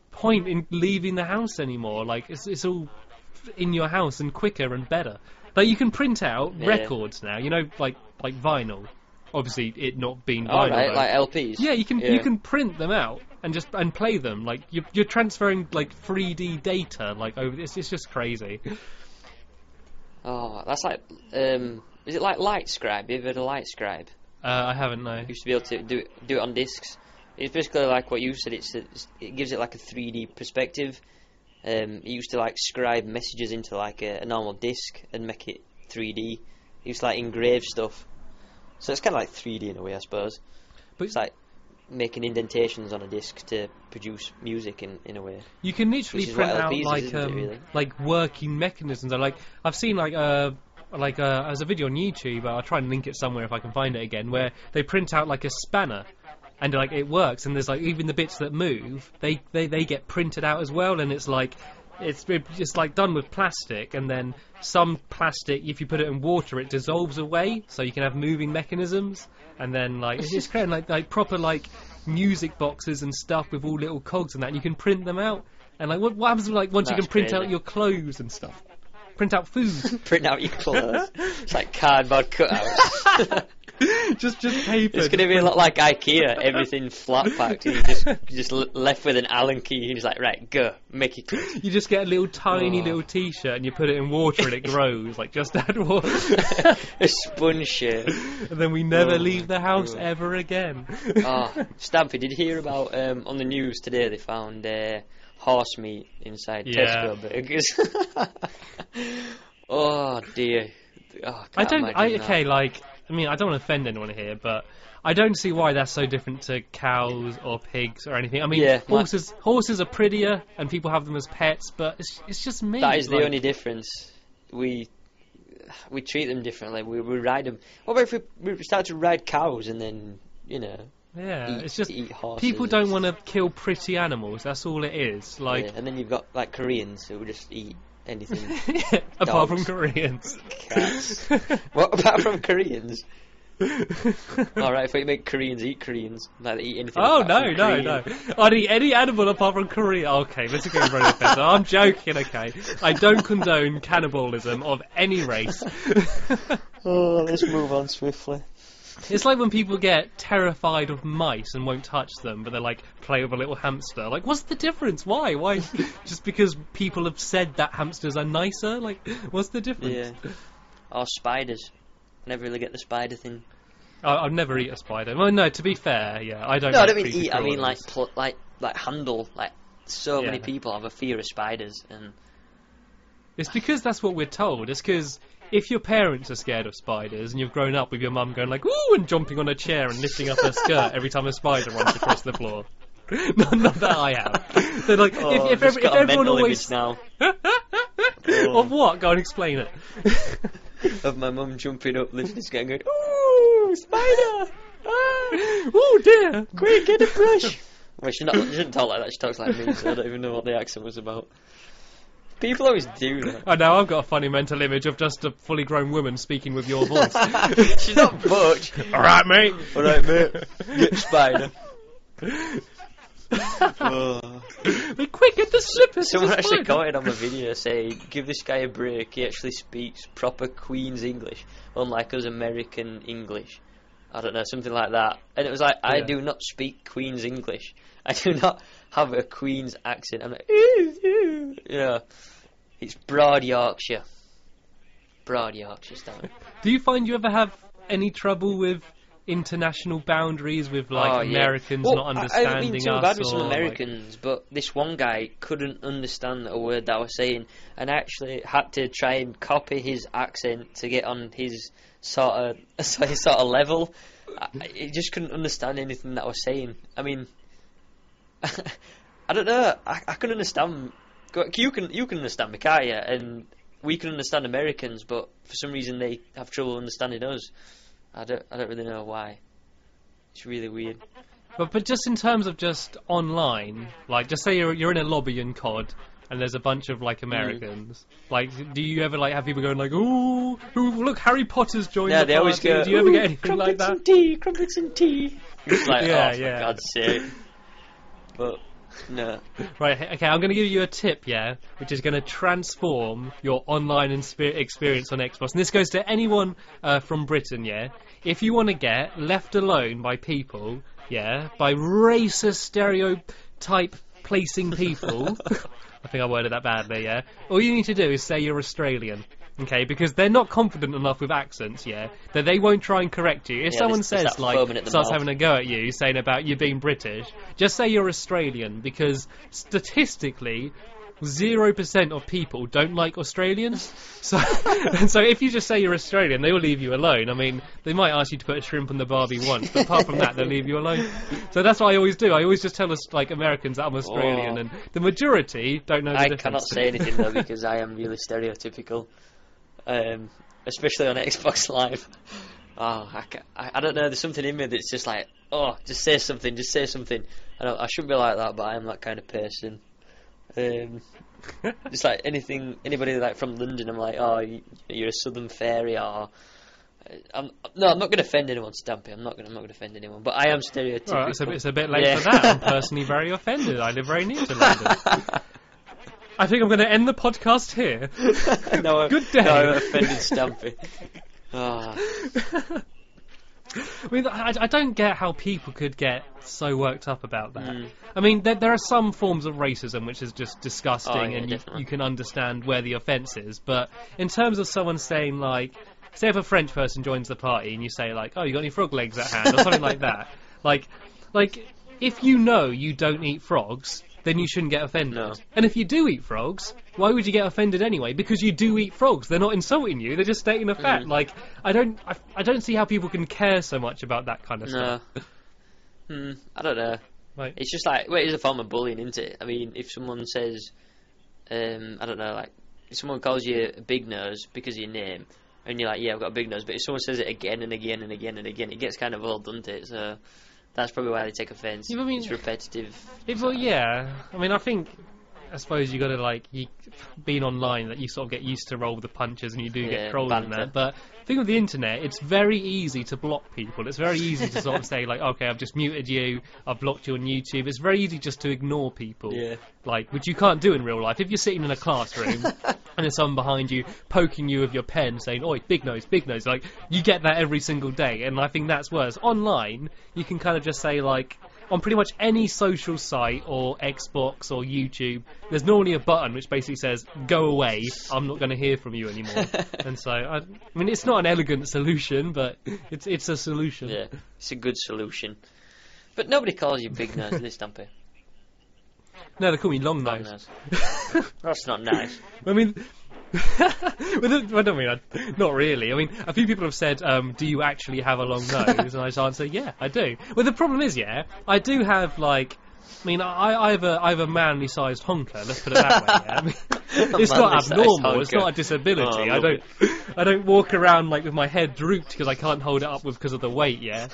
point in leaving the house anymore. Like, it's all in your house and quicker and better. Like, you can print out records now, like vinyl. Obviously, it not being vinyl. Right, like LPs. Yeah, you can print them out and play them. Like, you're transferring, like, 3D data. Like, over it's just crazy. Oh, that's like is it like LightScribe? Have you ever heard of LightScribe? I haven't, no. You used to be able to do it on discs. It's basically like what you said. It gives it like a 3D perspective. It used to, like, scribe messages into, like, a normal disc and make it 3D. It used to, like, engrave stuff. So it's kind of like 3D in a way, I suppose. But it's like making indentations on a disc to produce music in a way. You can literally print out, like, like, working mechanisms. Like, I've seen, like, there's a video on YouTube, I'll try and link it somewhere if I can find it again, where they print out, like, a spanner. And, like, it works, and there's, like, even the bits that move, they get printed out as well, and it's like, it's like done with plastic, and then some plastic, if you put it in water, it dissolves away, so you can have moving mechanisms, and then, like, it's just creating, like proper, like, music boxes and stuff with all little cogs and that, and you can print them out, and, like, what happens, like, once you can print out your clothes and stuff? Print out food. Print out your clothes. It's like cardboard cutouts. just paper. It's going to be a lot like IKEA, everything flat packed, and you're just left with an Allen key, and he's like, right, go, make it clear. You just get a little tiny little t-shirt, and you put it in water, and it grows. Like, just add water. A sponge shirt. And then we never leave the house ever again. Stampy, did you hear about, on the news today, they found horse meat inside Tesco burgers? Oh, dear. Oh, I don't want to offend anyone here, but I don't see why that's so different to cows or pigs or anything. I mean, horses are prettier and people have them as pets, but it's just meat. That is the only difference. We treat them differently. We ride them. What about if we start to ride cows and then, it's just eat horses? People don't want to kill pretty animals. That's all it is. Like, and then you've got like Koreans who just eat anything. Apart from Koreans. Cats. What apart from Koreans? Alright, if we make Koreans eat Koreans, like they eat anything. Oh, no. I'd eat any animal apart from Korea. Okay, this is going very offensive. I'm joking, okay. I don't condone cannibalism of any race. Let's move on swiftly. It's like when people get terrified of mice and won't touch them, but they like play with a little hamster. Like, what's the difference? Why? Just because people have said that hamsters are nicer? Like, what's the difference? Yeah. Or spiders. Never really get the spider thing. I'd never eat a spider. Well, no, to be fair, I don't. No, I don't mean eat. I mean like handle. Like so many people have a fear of spiders, and it's because that's what we're told. It's because if your parents are scared of spiders and you've grown up with your mum going like ooh and jumping on a chair and lifting up her skirt every time a spider runs across the floor. Not that I have. They're like if everyone always now. Of what? Go and explain it. Of my mum jumping up, lifting the skirt, and going, ooh, spider! Ah! Oh dear! Quick, get a brush! Well, she doesn't talk like that. She talks like me, so I don't even know what the accent was about. People always do that. I know, I've got a funny mental image of just a fully grown woman speaking with your voice. She's not Butch. Alright, mate. Alright, mate. Get spider. Quick, get the slippers. Someone actually commented on my video saying, give this guy a break, he actually speaks proper Queen's English, unlike us American English. I don't know, something like that. And it was like, I do not speak Queen's English. I do not have a Queen's accent. I'm like, it's Broad Yorkshire. Broad Yorkshire style. Do you find you ever have any trouble with international boundaries with Americans not understanding us? I haven't been too bad with some Americans, but this one guy couldn't understand a word that I was saying, and I actually had to try and copy his accent to get on his sort of level. He just couldn't understand anything that I was saying. I mean, I don't know. I can understand. You can understand me, can't you? And we can understand Americans, but for some reason they have trouble understanding us. I don't really know why. It's really weird. But just in terms of just online, like just say you're in a lobby in COD and there's a bunch of like Americans. Like, do you ever like have people going like, "Ooh, look, Harry Potter's joined the party"? They always go, do you ever get anything like that? Crumpets and tea. It's like, for God's sake. But no. Right, okay, I'm going to give you a tip, which is going to transform your online experience on Xbox. And this goes to anyone from Britain, If you want to get left alone by people, by racist stereotype placing people, I think I worded that badly, all you need to do is say you're Australian. Okay, because they're not confident enough with accents, that they won't try and correct you. If someone says, starts having a go at you, saying about you being British, just say you're Australian, because statistically, 0% of people don't like Australians. So if you just say you're Australian, they will leave you alone. I mean, they might ask you to put a shrimp on the barbie once, but apart from that, they'll leave you alone. So that's what I always do. I always just tell us, like, Americans that I'm Australian, and the majority don't know the difference. I cannot say anything, though, because I am really stereotypical. Especially on Xbox Live. I don't know, there's something in me that's just like, just say something. I shouldn't be like that, but I am that kind of person. Just like anybody like from London, I'm like, you're a southern fairy, or I'm not going to offend anyone, Stampy. I'm not going to offend anyone, but I am stereotypical. Right, it's a bit late for that. I'm personally very offended. I live very near to London. I think I'm going to end the podcast here. Good day. No, I'm offended, Stampy. I mean, I don't get how people could get so worked up about that. I mean, there are some forms of racism which is just disgusting, and you can understand where the offence is. But in terms of someone saying, like, say if a French person joins the party and you say, like, oh, you got any frog legs at hand, or something like that. Like, if you know you don't eat frogs, then you shouldn't get offended. No. And if you do eat frogs, why would you get offended anyway? Because you do eat frogs. They're not insulting you. They're just stating a fact. Like, I don't see how people can care so much about that kind of stuff. I don't know. Like, it's just like, well, it is a form of bullying, isn't it? I mean, if someone says, I don't know, like, if someone calls you a big nose because of your name, and you're like, yeah, I've got a big nose, but if someone says it again and again and again and again, it gets kind of old, doesn't it? So that's probably why they take offence. Yeah, I mean, it's repetitive. Well, yeah. I mean, I suppose you got to, like, being online, that you sort of get used to roll with the punches and you do get trolls in there. But the thing with the internet, it's very easy to block people. It's very easy to sort of say, like, okay, I've just muted you, I've blocked you on YouTube. It's very easy just to ignore people. Yeah. Like, which you can't do in real life. If you're sitting in a classroom and there's someone behind you poking you with your pen saying, oi, big nose, like, you get that every single day. And I think that's worse. Online, you can kind of just say, like, on pretty much any social site or Xbox or YouTube, there's normally a button which basically says, go away, I'm not going to hear from you anymore. And so, I mean, it's not an elegant solution, but it's a solution. Yeah, it's a good solution. But nobody calls you big nose, this Stampy. No, they call me long nose. That's not nice. I mean... not really. I mean, a few people have said, do you actually have a long nose? And I just answer, yeah, I do. Well, the problem is, yeah, I do have, like, I mean, I have a manly sized honker, let's put it that way, yeah? I mean, it's not abnormal, it's not a disability. I don't walk around, like, with my head drooped because I can't hold it up because of the weight, yeah?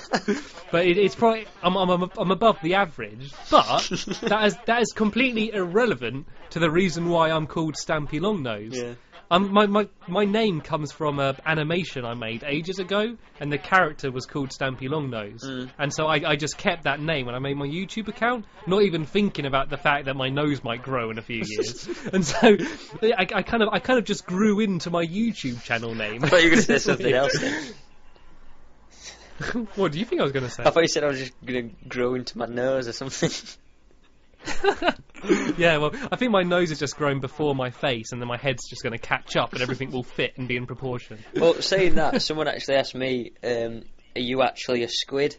But it's probably, I'm above the average, but that is completely irrelevant to the reason why I'm called Stampylongnose. Yeah. My name comes from an animation I made ages ago, and the character was called Stampylongnose. And so I just kept that name when I made my YouTube account, not even thinking about the fact that my nose might grow in a few years. And so I kind of just grew into my YouTube channel name. I thought you were going to say something else then. What do you think I was going to say? I thought you said I was just going to grow into my nose or something. Yeah, well, I think my nose is just growing before my face, and then my head's just going to catch up, and everything will fit and be in proportion. Well, saying that, someone actually asked me, are you actually a squid?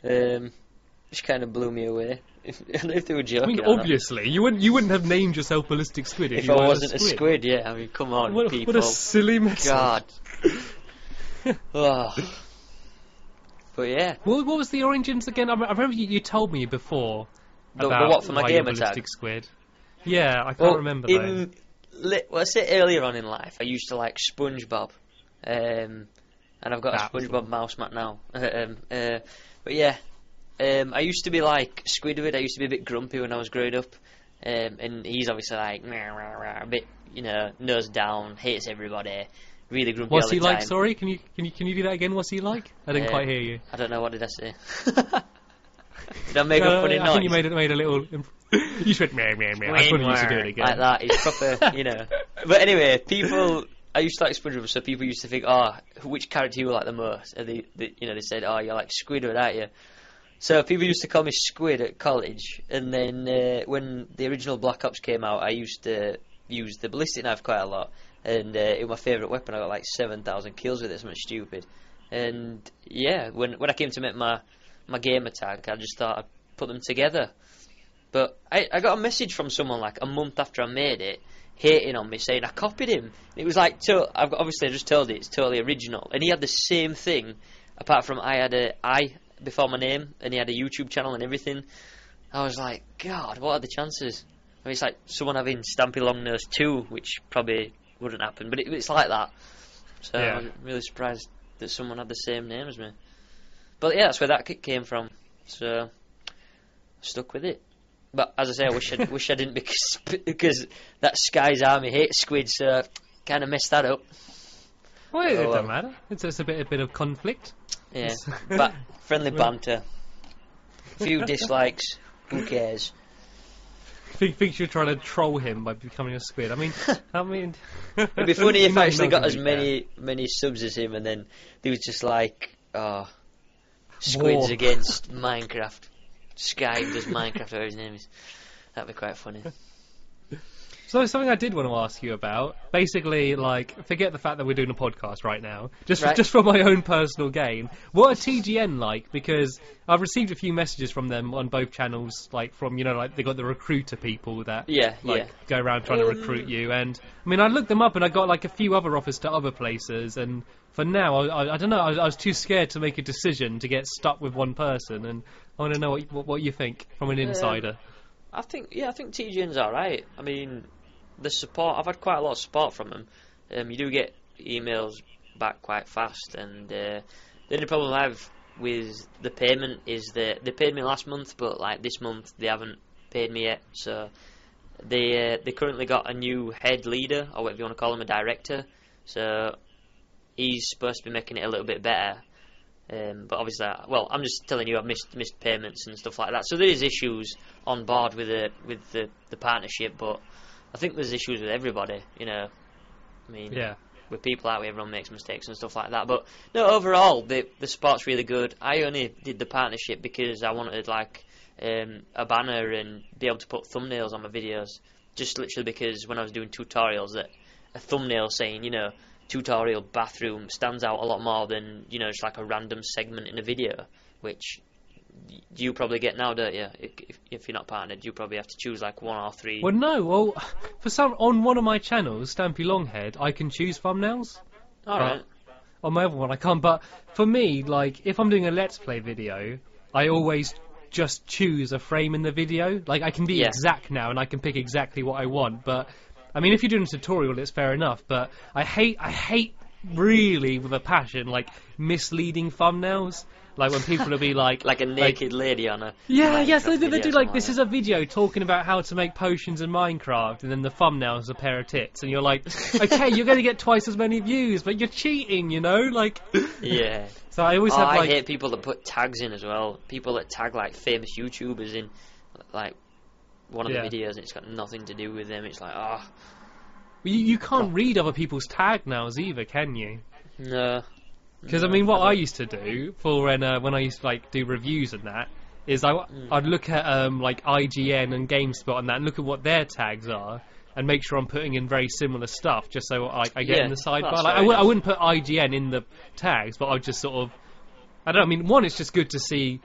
Which kind of blew me away. I don't know if they were joking. I mean, obviously, you wouldn't have named yourself Ballistic Squid if you I weren't wasn't a squid. Yeah, I mean, come on, people. What a silly message. God. Oh. But yeah. What was the origins again? I remember you told me before. The what for my game Ballistic attack? Squid. Yeah, I can't remember though. Well, I say earlier on in life, I used to like SpongeBob, and I've got a SpongeBob mouse mat now. But yeah, I used to be like Squidward. I used to be a bit grumpy when I was growing up, and he's obviously like a bit, nose down, hates everybody, really grumpy. What's all the he like? time. Sorry, can you do that again? What's he like? I didn't quite hear you. I don't know, what did I say? Did I make a funny noise? I think you made a little. You just went meh meh meh. I thought you used to do it again. Like that. It's proper, But anyway, I used to like SpongeBob, so people used to think, which character you like the most? And they said, you're like Squidward, aren't you? So people used to call me Squid at college, and then when the original Black Ops came out, I used to use the ballistic knife quite a lot, and it was my favourite weapon. I got like 7,000 kills with it, something stupid. And yeah, when I came to make my game attack, I just thought I'd put them together. But I got a message from someone like a month after I made it, hating on me, saying I copied him. It was like, obviously I just told it, it's totally original. And he had the same thing, apart from I had a I before my name, and he had a YouTube channel and everything. I was like, God, what are the chances? I mean, it's like someone having Stampylongnose 2, which probably wouldn't happen, but it's like that. So yeah. I was really surprised that someone had the same name as me. But yeah, that's where that kick came from. So stuck with it. But as I say, I wish I didn't, because that Sky's Army hates squid, so kind of messed that up. Well, it doesn't matter. It's a bit of conflict. Yeah, but friendly banter. Few dislikes. Who cares? Thinks you're trying to troll him by becoming a squid. I mean, it'd be funny if I actually got as many subs as him, and then he was just like, Squids War. against Minecraft. Sky does Minecraft, whatever his name is. That'd be quite funny. So something I did want to ask you about, basically, like, forget the fact that we're doing a podcast right now, just for my own personal gain. What are TGN like? Because I've received a few messages from them on both channels, like from, you know, like they got the recruiter people that go around trying to recruit you. And I mean, I looked them up and I got like a few other offers to other places. And for now, I don't know, I was too scared to make a decision to get stuck with one person. And I want to know what you think from an insider. I think TGN's alright. I mean, the support, I've had quite a lot of support from them. You do get emails back quite fast, and the only problem I have with the payment is that they paid me last month, but like this month they haven't paid me yet. So they currently got a new head leader, or whatever you want to call him, a director. So he's supposed to be making it a little bit better. But obviously, well, I'm just telling you, I've missed payments and stuff like that. So there is issues on board with the partnership, but I think there's issues with everybody, you know. I mean, with people out, everyone makes mistakes and stuff like that. But no, overall, the support's really good. I only did the partnership because I wanted like a banner and be able to put thumbnails on my videos. Just literally because when I was doing tutorials, that a thumbnail saying, you know, tutorial bathroom stands out a lot more than, you know, just like a random segment in a video, which you probably get now, don't you? If you're not partnered, you probably have to choose like 1 or 3. Well, no. Well, on one of my channels, Stampy Longhead, I can choose thumbnails. All right. On my other one, I can't. But for me, like, if I'm doing a Let's Play video, I always just choose a frame in the video. Like, I can be exact now, and I can pick exactly what I want. But I mean, if you're doing a tutorial, it's fair enough. But I hate really with a passion, like, misleading thumbnails. Like when people will be like a naked lady on a so they do like, this is a video talking about how to make potions in Minecraft, and then the thumbnail's a pair of tits, and you're like, okay, you're going to get twice as many views, but you're cheating, you know, like. Yeah. So I always have like. I hate people that put tags in as well. People that tag like famous YouTubers in like one of the videos, and it's got nothing to do with them. It's like, You can't read other people's tag nows either, can you? No. Because I mean, what I used to do for when I used to like do reviews and that is I'd look at like IGN and GameSpot and that, and look at what their tags are, and make sure I'm putting in very similar stuff, just so I get in the sidebar. Like I wouldn't put IGN in the tags, but I'd just sort of, I don't know. I mean, one, it's just good to see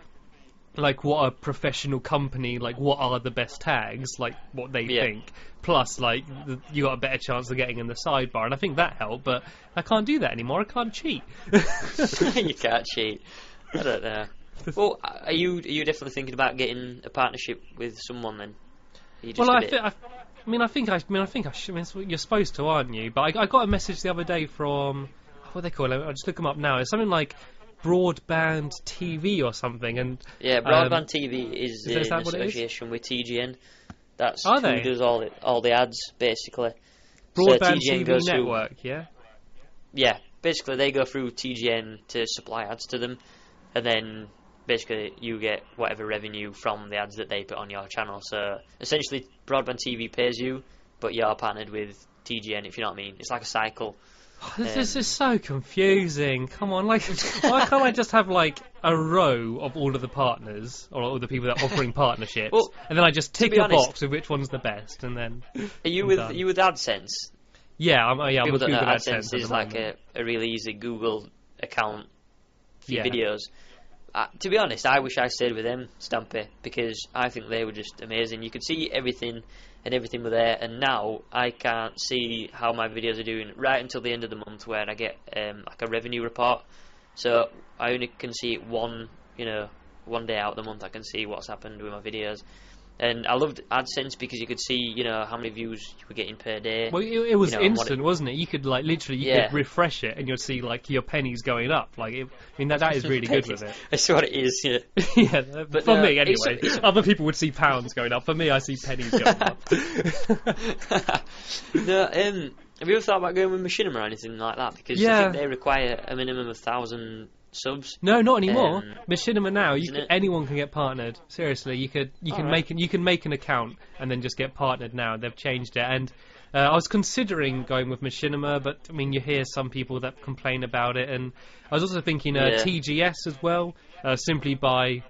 like what a professional company, like what are the best tags, like what they think. Plus, like you got a better chance of getting in the sidebar, and I think that helped. But I can't do that anymore. I can't cheat. You can't cheat. I don't know. Well, are you definitely thinking about getting a partnership with someone then? I think you're supposed to, aren't you? But I got a message the other day from, what they call it? I'll just look them up now. It's something like Broadband TV or something, and Broadband TV is in association with TGN. That's who does all the ads basically. Broadband so TGN TV network, yeah. Basically, they go through TGN to supply ads to them, and then basically you get whatever revenue from the ads that they put on your channel. So essentially, Broadband TV pays you, but you're partnered with TGN. If you know what I mean, it's like a cycle. This is so confusing. Come on, like, why can't I just have like a row of all of the partners or all the people that are offering partnerships, and then I just tick a box with which one's the best, and then. Are you with AdSense? Yeah, I'm with Google AdSense is like a really easy Google account for your videos. To be honest, I wish I stayed with them, Stampy, because I think they were just amazing. You could see everything, and everything were there, and now I can't see how my videos are doing right until the end of the month, where I get like a revenue report. So I only can see it one day out of the month. I can see what's happened with my videos. And I loved AdSense because you could see, how many views you were getting per day. Well, it was instant, wasn't it? You could like literally, could refresh it, and you'll see like your pennies going up. Like, that is really good with it. That's what it is. Yeah. Yeah, but for me anyway. Other people would see pounds going up. For me, I see pennies going up. No, have you ever thought about going with machinima or anything like that? Because I think they require a minimum of 1,000 subs. No, not anymore. Machinima now, Isn't it? anyone can get partnered. Seriously, you can make an account and then just get partnered now. They've changed it, and I was considering going with Machinima, but I mean, you hear some people that complain about it, and I was also thinking TGS as well, simply by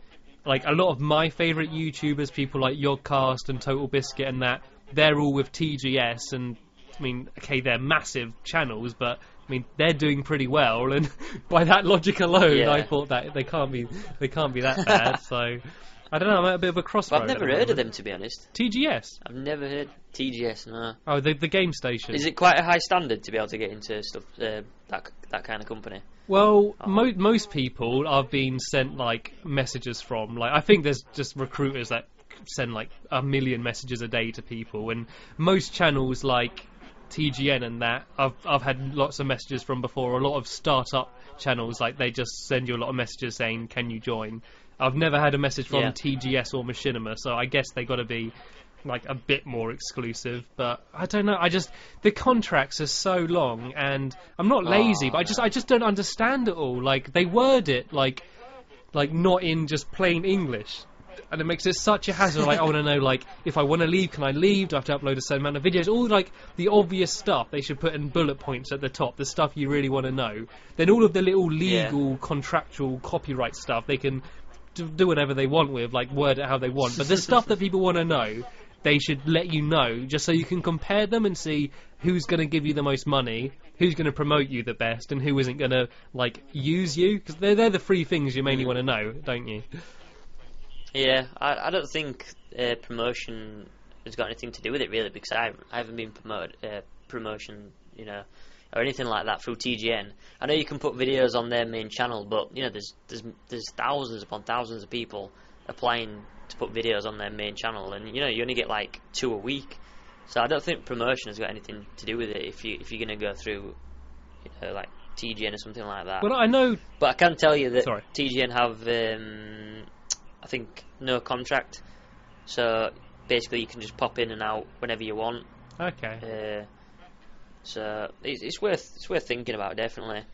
like a lot of my favourite YouTubers, people like Yogcast and Total Biscuit and that, they're all with TGS, and I mean, okay, they're massive channels, but I mean, they're doing pretty well, and by that logic alone, I thought that they can't be that bad. So I don't know, I'm at a bit of a crossroad. I've never heard of them, to be honest. TGS? I've never heard TGS. No. Oh, the game station. Is it quite a high standard to be able to get into stuff that kind of company? Well, most people are being sent like messages from, like, I think there's just recruiters that send like 1 million messages a day to people, and most channels like TGN and that I've had lots of messages from before. A lot of startup channels, like, they just send you a lot of messages saying, can you join? I've never had a message from TGS or Machinima, so I guess they got to be like a bit more exclusive, but I don't know. The contracts are so long, and I'm not lazy, but I just don't understand it all. Like, they word it like not in just plain English, and it makes it such a hassle. Like, I want to know, like, if I want to leave, can I leave? Do I have to upload a certain amount of videos? All like the obvious stuff they should put in bullet points at the top, the stuff you really want to know. Then all of the little legal, contractual, copyright stuff they can do whatever they want with, like word it how they want. But the stuff that people want to know, they should let you know, just so you can compare them and see who's going to give you the most money, who's going to promote you the best, and who isn't going to, like, use you. Because they're the three things you mainly want to know, don't you? Yeah, I don't think promotion has got anything to do with it, really, because I haven't been promotion, you know, or anything like that through TGN. I know you can put videos on their main channel, but, you know, there's thousands upon thousands of people applying to put videos on their main channel, and, you know, you only get like 2 a week. So I don't think promotion has got anything to do with it if you're going to go through, you know, like TGN or something like that. Well, I know, but I can tell you that TGN have I think no contract, so basically you can just pop in and out whenever you want. Okay. So it's worth thinking about, definitely.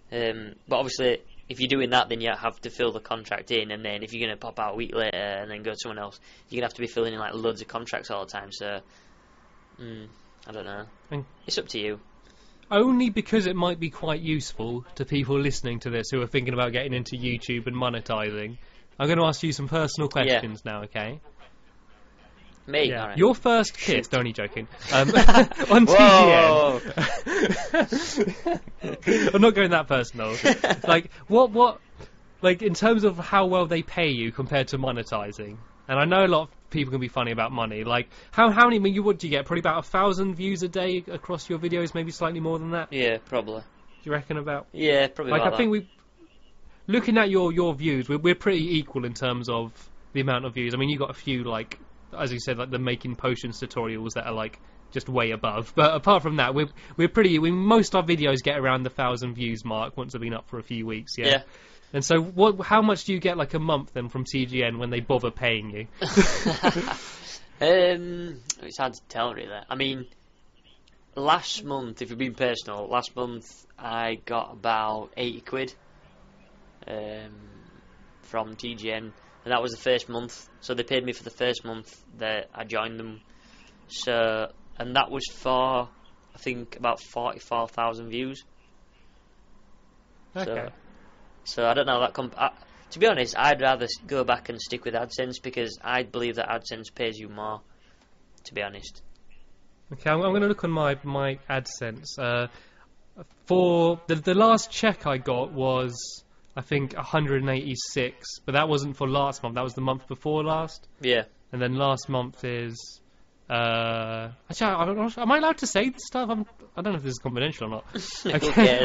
But obviously, if you're doing that, then you have to fill the contract in, and then if you're going to pop out a week later and then go to someone else, you're going to have to be filling in like loads of contracts all the time. So I don't know. It's up to you. Only because it might be quite useful to people listening to this who are thinking about getting into YouTube and monetizing. I'm going to ask you some personal questions now, okay? Me? Yeah. All right. Your first kiss, only joking, on TGN. I'm not going that personal. Like, what, like, in terms of how well they pay you compared to monetizing, and I know a lot of people can be funny about money, like, how many, I mean, what do you get? Probably about 1,000 views a day across your videos, maybe slightly more than that? Yeah, probably. Do you reckon about? Yeah, probably like, about I think looking at your views, we're pretty equal in terms of the amount of views. I mean, you got a few, like, as you said, like the making potions tutorials that are like just way above. But apart from that, most of our videos get around the 1,000 views mark once they've been up for a few weeks. Yeah. And so, how much do you get like a month then from TGN when they bother paying you? It's hard to tell, really. I mean, last month, if you're being personal, last month I got about 80 quid from TGN. And that was the first month, so they paid me for the first month that I joined them. So, and that was for, I think, about 44,000 views. Okay. So I don't know that. To be honest, I'd rather go back and stick with AdSense, because I believe that AdSense pays you more. To be honest. Okay, I'm going to look on my AdSense. For the last check I got was, I think, 186, but that wasn't for last month. That was the month before last. Yeah. And then last month is. Actually, am I allowed to say this stuff? I don't know if this is confidential or not. Okay.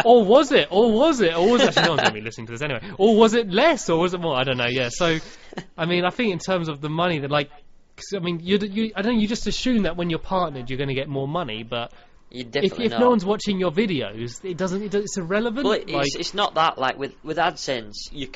or was it? Or was it? Or was actually no one's going to be listening to this anyway? Or was it less? Or was it more? I don't know. Yeah. So, I mean, I think in terms of the money that, like, I mean, I don't know. You just assume that when you're partnered, you're going to get more money, but. If no one's watching your videos, it's irrelevant. Well, it's not that. Like with AdSense, you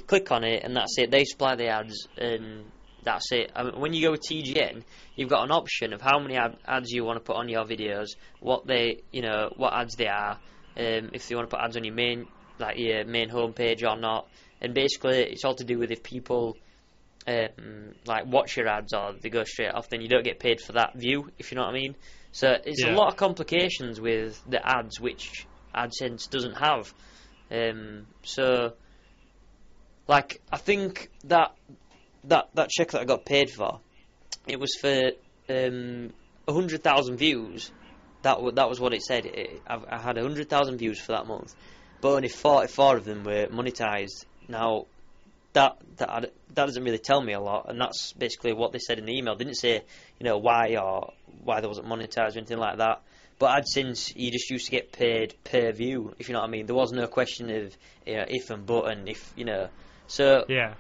click on it and that's it. They supply the ads and that's it. I mean, when you go with TGN, you've got an option of how many ads you want to put on your videos, what ads they are, if you want to put ads on your main like your main homepage or not. And basically, it's all to do with if people like watch your ads or they go straight off, then you don't get paid for that view, if you know what I mean. So it's a lot of complications with the ads, which AdSense doesn't have. So, like, I think that check that I got paid for, it was for 100,000 views. That was what it said. I had 100,000 views for that month, but only 44 of them were monetized. Now, that doesn't really tell me a lot, and that's basically what they said in the email. They didn't say, why there wasn't monetized or anything like that. But AdSense, you just used to get paid per view, if you know what I mean. There was no question of if and but and if, So yeah,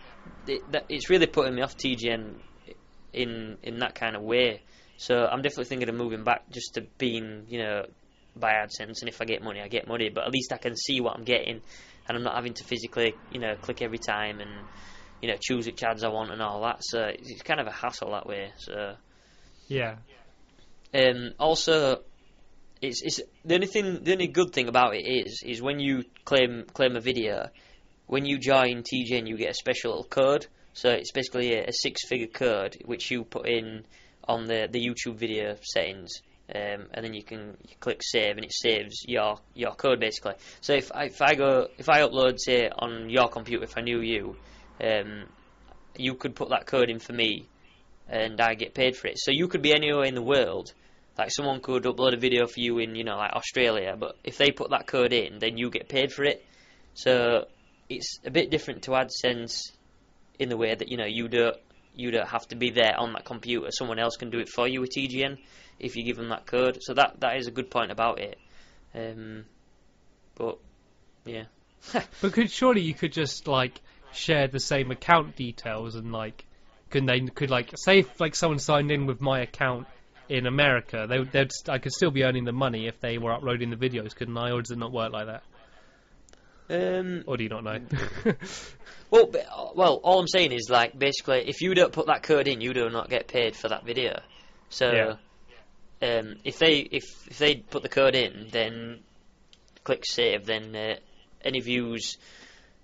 it's really putting me off TGN in that kind of way. So I'm definitely thinking of moving back just to being, by AdSense, and if I get money, I get money. But at least I can see what I'm getting, and I'm not having to physically, click every time and, choose which ads I want and all that. So it's kind of a hassle that way. So yeah. Also, it's the only good thing about it is when you claim a video, when you join TGN, you get a special little code. So it's basically a 6-figure code which you put in on the YouTube video settings, and then you click save, and it saves your code basically. So if I upload, say, on your computer, if I knew you, you could put that code in for me, and I get paid for it. So you could be anywhere in the world. Like, someone could upload a video for you in, like, Australia, but if they put that code in, then you get paid for it. So it's a bit different to AdSense in the way that, you don't have to be there on that computer. Someone else can do it for you with TGN if you give them that code. So that is a good point about it. But yeah. But surely you could just like share the same account details, and like could say if like someone signed in with my account in America, I could still be earning the money if they were uploading the videos, couldn't I? Or does it not work like that? Or do you not know? Well, all I'm saying is, like, basically, if you don't put that code in, you do not get paid for that video. So, if they put the code in, then click save, then any views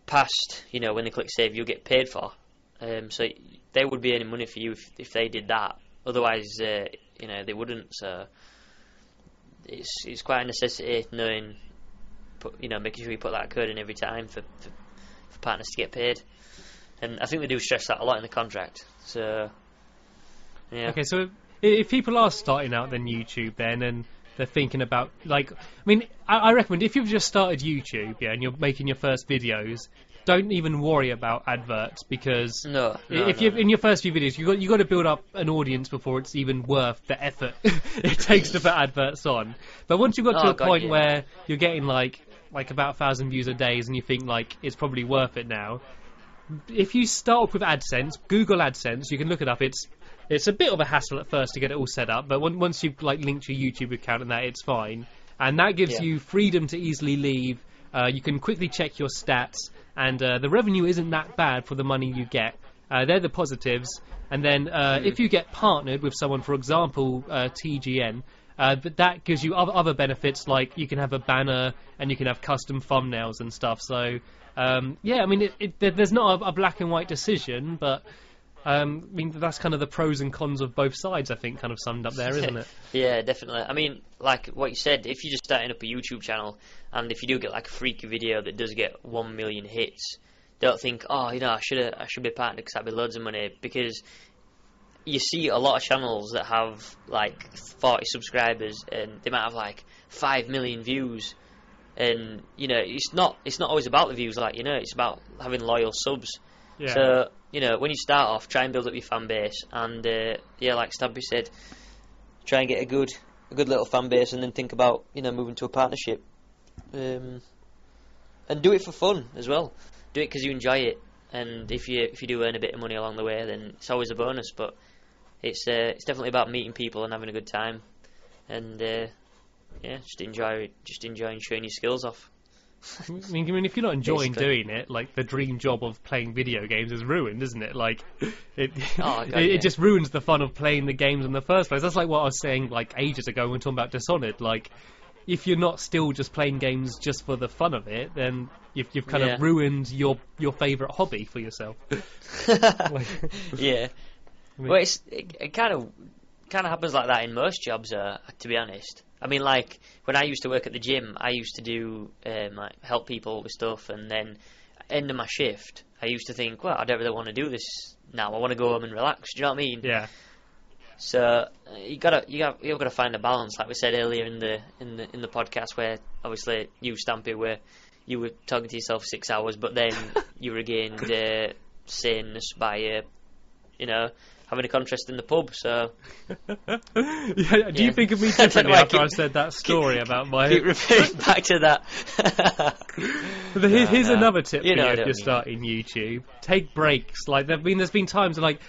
past, when they click save, you get paid for. So there would be any money for you if they did that. Otherwise, they wouldn't. So it's quite a necessity knowing. Making sure you put that code in every time for partners to get paid, and I think they do stress that a lot in the contract. So, yeah. Okay, so if people are starting out then YouTube, then and they're thinking about I recommend if you've just started YouTube, and you're making your first videos, don't even worry about adverts, because in your first few videos you got to build up an audience before it's even worth the effort it takes to put adverts on. But once you've got to a point where you're getting like about 1,000 views a day, and you think like it's probably worth it now, if you start off with AdSense, Google AdSense, you can look it up. It's a bit of a hassle at first to get it all set up, but once you've like linked your YouTube account and that, it's fine, and that gives you freedom to easily leave. You can quickly check your stats, and the revenue isn't that bad for the money you get. They're the positives. And then if you get partnered with someone, for example, TGN, that gives you other benefits, like you can have a banner and you can have custom thumbnails and stuff. So, there's not a black and white decision, but that's kind of the pros and cons of both sides, I think, kind of summed up there, isn't it? Yeah, definitely. I mean, like what you said, if you're just starting up a YouTube channel, and if you do get like a freaky video that does get 1 million hits, don't think, I should be partnered because that'd be loads of money, because you see a lot of channels that have like 40 subscribers and they might have like 5 million views, and it's not always about the views, like it's about having loyal subs. Yeah. So when you start off, try and build up your fan base, and like Stampy said, try and get a good little fan base, and then think about moving to a partnership, and do it for fun as well. Do it because you enjoy it, and if you do earn a bit of money along the way, then it's always a bonus. But it's definitely about meeting people and having a good time, and just enjoying showing your skills off. I mean, if you're not enjoying doing it, like, the dream job of playing video games is ruined, isn't it? Like, it just ruins the fun of playing the games in the first place. That's like what I was saying, like, ages ago when we were talking about Dishonored. Like, if you're not still just playing games just for the fun of it, then you've kind of ruined your favourite hobby for yourself. Yeah. I mean, well, it kind of happens like that in most jobs, to be honest. I mean, like, when I used to work at the gym, I used to do, like, help people with stuff, and then at the end of my shift, I used to think, well, I don't really want to do this now. I want to go home and relax. Do you know what I mean? Yeah. So you've got to find a balance, like we said earlier in the podcast, where obviously you, Stampy, where you were talking to yourself for 6 hours, but then you regained saneness by having a contrast in the pub. So do you think of me differently after I said that story about my? Keep referring back to that. Here's another tip for you if you're starting YouTube: take breaks. Like there's been times like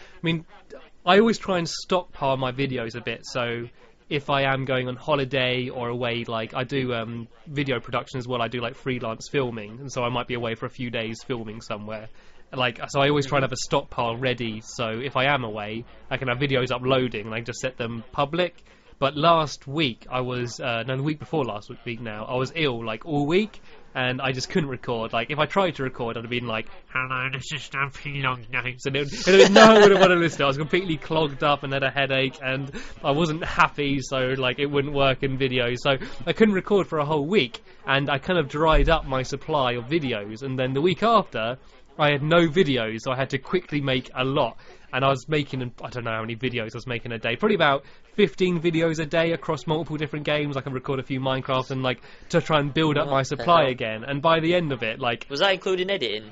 I always try and stockpile my videos a bit, so if I am going on holiday or away, like I do video production as well, I do like freelance filming, and so I might be away for a few days filming somewhere. So I always try and have a stockpile ready, so if I am away, I can have videos uploading, and I can just set them public. But last week, the week before last week now, I was ill, like, all week, and I just couldn't record. Like, if I tried to record, I'd have been like, hello, this is Stampylongnose, and no one would want to listen. I was completely clogged up and had a headache, and I wasn't happy, so, like, it wouldn't work in videos. So I couldn't record for a whole week, and I kind of dried up my supply of videos, and then the week after, I had no videos, so I had to quickly make a lot. And I was making, I don't know how many videos I was making a day, probably about 15 videos a day across multiple different games. I can record a few Minecraft and, like, to try and build up my supply again. And by the end of it, like... Was that including editing?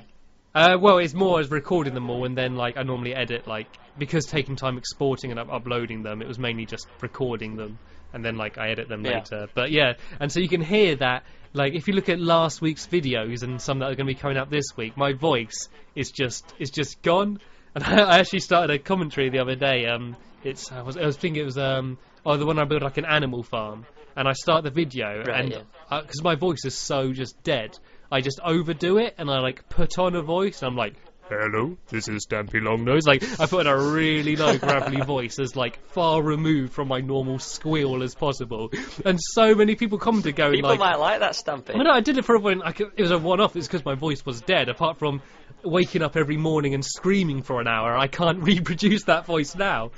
Well, it's more as recording them all, and then, like, I normally edit, like, because taking time exporting and uploading them, it was mainly just recording them, and then, like, I edit them later. But, yeah, and so you can hear that, like, if you look at last week's videos and some that are going to be coming out this week, my voice is just gone. And I actually started a commentary the other day. I was thinking it was the one I built like an animal farm, and I start the video, because my voice is so just dead, I just overdo it, and I like put on a voice, and I'm like, hello, this is Stampylongnose. Like, I put in a really low gravelly voice as, like, far removed from my normal squeal as possible. And so many people commented going, people might like that, Stampy. Well, no, I did it for everyone. It was a one-off. It's because my voice was dead. Apart from waking up every morning and screaming for an hour, I can't reproduce that voice now.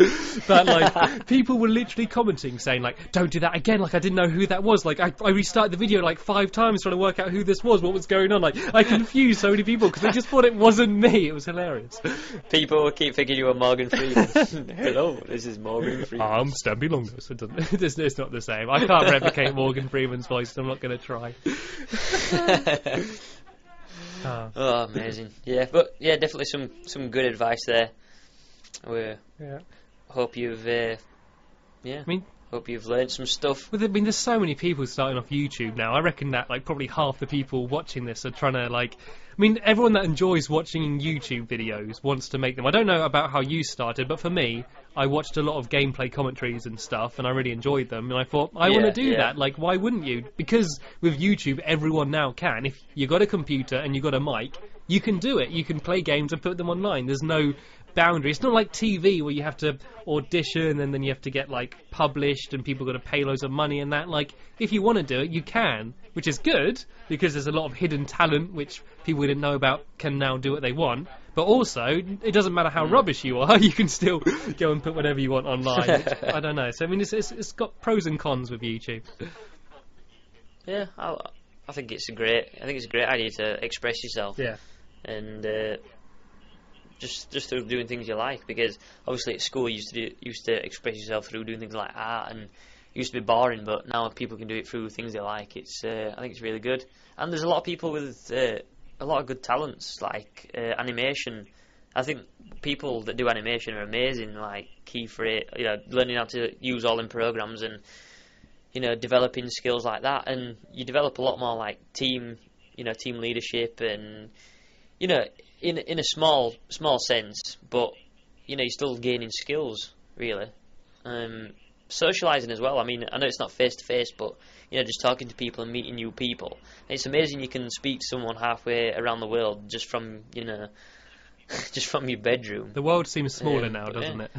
But, like, people were literally commenting, saying, like, don't do that again. Like, I didn't know who that was. Like, I restarted the video, like, 5 times trying to work out who this was, what was going on. Like, I confused so many people because they just thought it wasn't me. It was hilarious. People keep thinking you were Morgan Freeman. Hello, this is Morgan Freeman. I'm Stampylongnose. It's not the same. I can't replicate Morgan Freeman's voice, so I'm not going to try. Oh, amazing. Yeah, but yeah, definitely some good advice there. Hope you've hope you've learned some stuff. Well, I mean, there's so many people starting off YouTube now. I reckon that, like, probably half the people watching this are trying to, like... I mean, everyone that enjoys watching YouTube videos wants to make them. I don't know about how you started, but for me, I watched a lot of gameplay commentaries and stuff, and I really enjoyed them, and I thought, I want to do that. Like, why wouldn't you? Because with YouTube, everyone now can. If you got a computer and you got a mic, you can do it. You can play games and put them online. There's no boundary. It's not like TV where you have to audition and then you have to get, like, published and people got to pay loads of money and that. Like, if you want to do it, you can, which is good because there's a lot of hidden talent which people didn't know about can now do what they want. But also, it doesn't matter how rubbish you are, you can still go and put whatever you want online. Which, I don't know. So, I mean, it's got pros and cons with YouTube. Yeah, I think it's a great idea to express yourself. Yeah. And just through doing things you like, because obviously at school you used to express yourself through doing things like art, and it used to be boring, but now people can do it through things they like. I think it's really good, and there's a lot of people with a lot of good talents, like animation. I think people that do animation are amazing, like key for it, learning how to use all them programs and developing skills like that, and you develop a lot more like team leadership and in a small sense, but you're still gaining skills, really. Socialising as well. I mean, I know it's not face to face, but just talking to people and meeting new people. It's amazing you can speak to someone halfway around the world just from just from your bedroom. The world seems smaller now, doesn't it?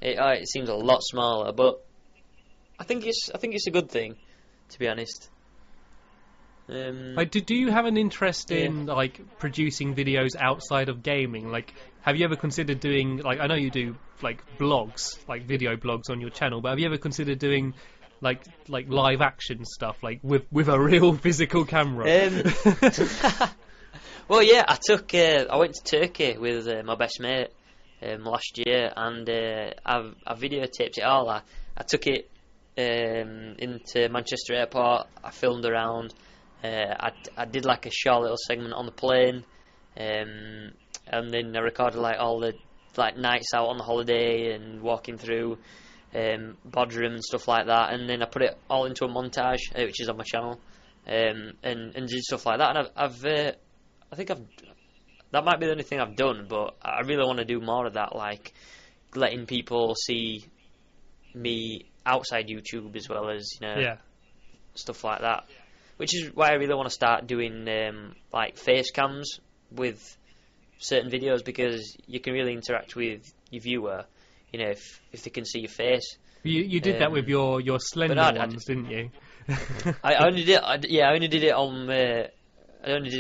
It seems a lot smaller, but I think it's a good thing. to be honest. Like, do you have an interest in like producing videos outside of gaming? Like, have you ever considered doing, like, I know you do like blogs, like video blogs on your channel, but have you ever considered doing like live action stuff, like with a real physical camera? Well, yeah, I went to Turkey with my best mate last year, and I videotaped it all. I took it into Manchester Airport. I filmed around. I did like a short little segment on the plane, and then I recorded like all the like nights out on the holiday and walking through Bodrum and stuff like that. And then I put it all into a montage, which is on my channel, and did stuff like that. And I think that might be the only thing I've done, but I really want to do more of that, like letting people see me outside YouTube as well as, you know, stuff like that. Which is why I really want to start doing like face cams with certain videos, because you can really interact with your viewer, you know, if they can see your face. You did that with your slender ones, didn't you? I only did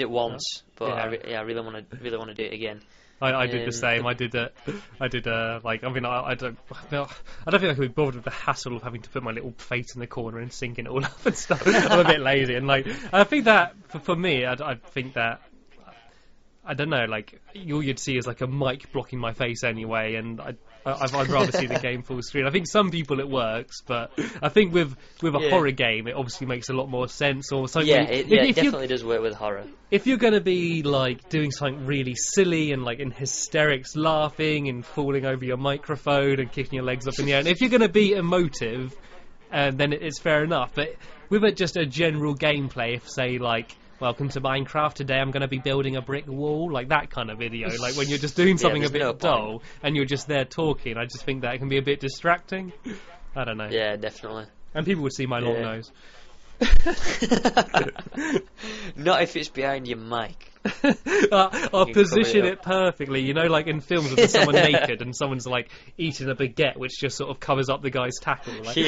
it once, but I really want to do it again. I did the same. I did like, I mean, I don't think I could be bothered with the hassle of having to put my little face in the corner and syncing it all up and stuff. I'm a bit lazy, and like, I think that for me, I think that, I don't know, like, all you'd see is like a mic blocking my face anyway, and I'd rather see the game full screen. I think some people it works, but I think with a horror game, it obviously makes a lot more sense. Or something. Yeah, it definitely does work with horror. If you're going to be like doing something really silly and like in hysterics, laughing and falling over your microphone and kicking your legs up in the air, and if you're going to be emotive, then it's fair enough. But with just a general gameplay, if say like, welcome to Minecraft, today I'm going to be building a brick wall, like that kind of video, like when you're just doing something a bit dull and you're just there talking, I just think that can be a bit distracting. I don't know. Yeah, definitely. And people would see my long nose. Not if it's behind your mic. I'll position it perfectly, you know, like in films with someone naked and someone's like eating a baguette which just sort of covers up the guy's tackle. Like,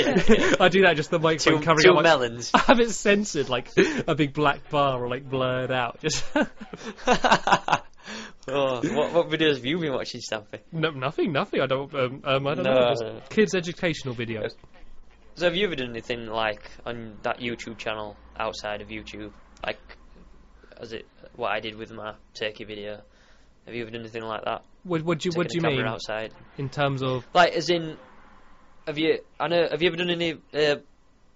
I do that, just the microphone covering two up melons. I have it censored, like a big black bar or like blurred out. Just what videos have you been watching, Stampy? No, nothing. I don't know. Just kids' educational videos. So have you ever done anything like on that YouTube channel outside of YouTube, like what I did with my turkey video? Have you ever done anything like that? What do you mean outside? In terms of, like, as in, have you ever done any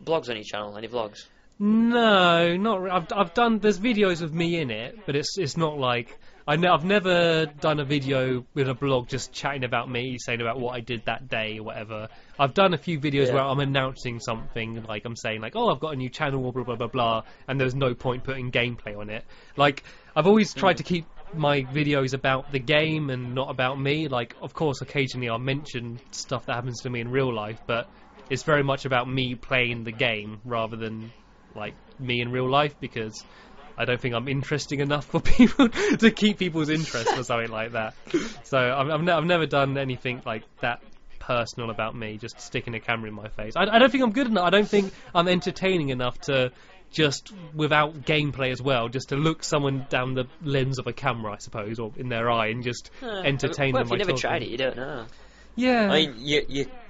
blogs on your channel? Any vlogs? No, not. I've done. There's videos of me in it, but it's not like I've never done a video with a blog just chatting about me, saying about what I did that day or whatever. I've done a few videos where I'm announcing something, like I'm saying like, oh, I've got a new channel, blah blah blah blah, and there's no point putting gameplay on it. Like, I've always tried to keep my videos about the game and not about me. Like, of course, occasionally I'll mention stuff that happens to me in real life, but it's very much about me playing the game rather than like me in real life, because I don't think I'm interesting enough for people to keep people's interest or something like that. So I've never done anything like that personal about me, just sticking a camera in my face. I don't think I'm good enough. I don't think I'm entertaining enough to just, without gameplay as well, just to look someone down the lens of a camera, I suppose, or in their eye, and just entertain them. If you never tried it, you don't know. Yeah. I mean,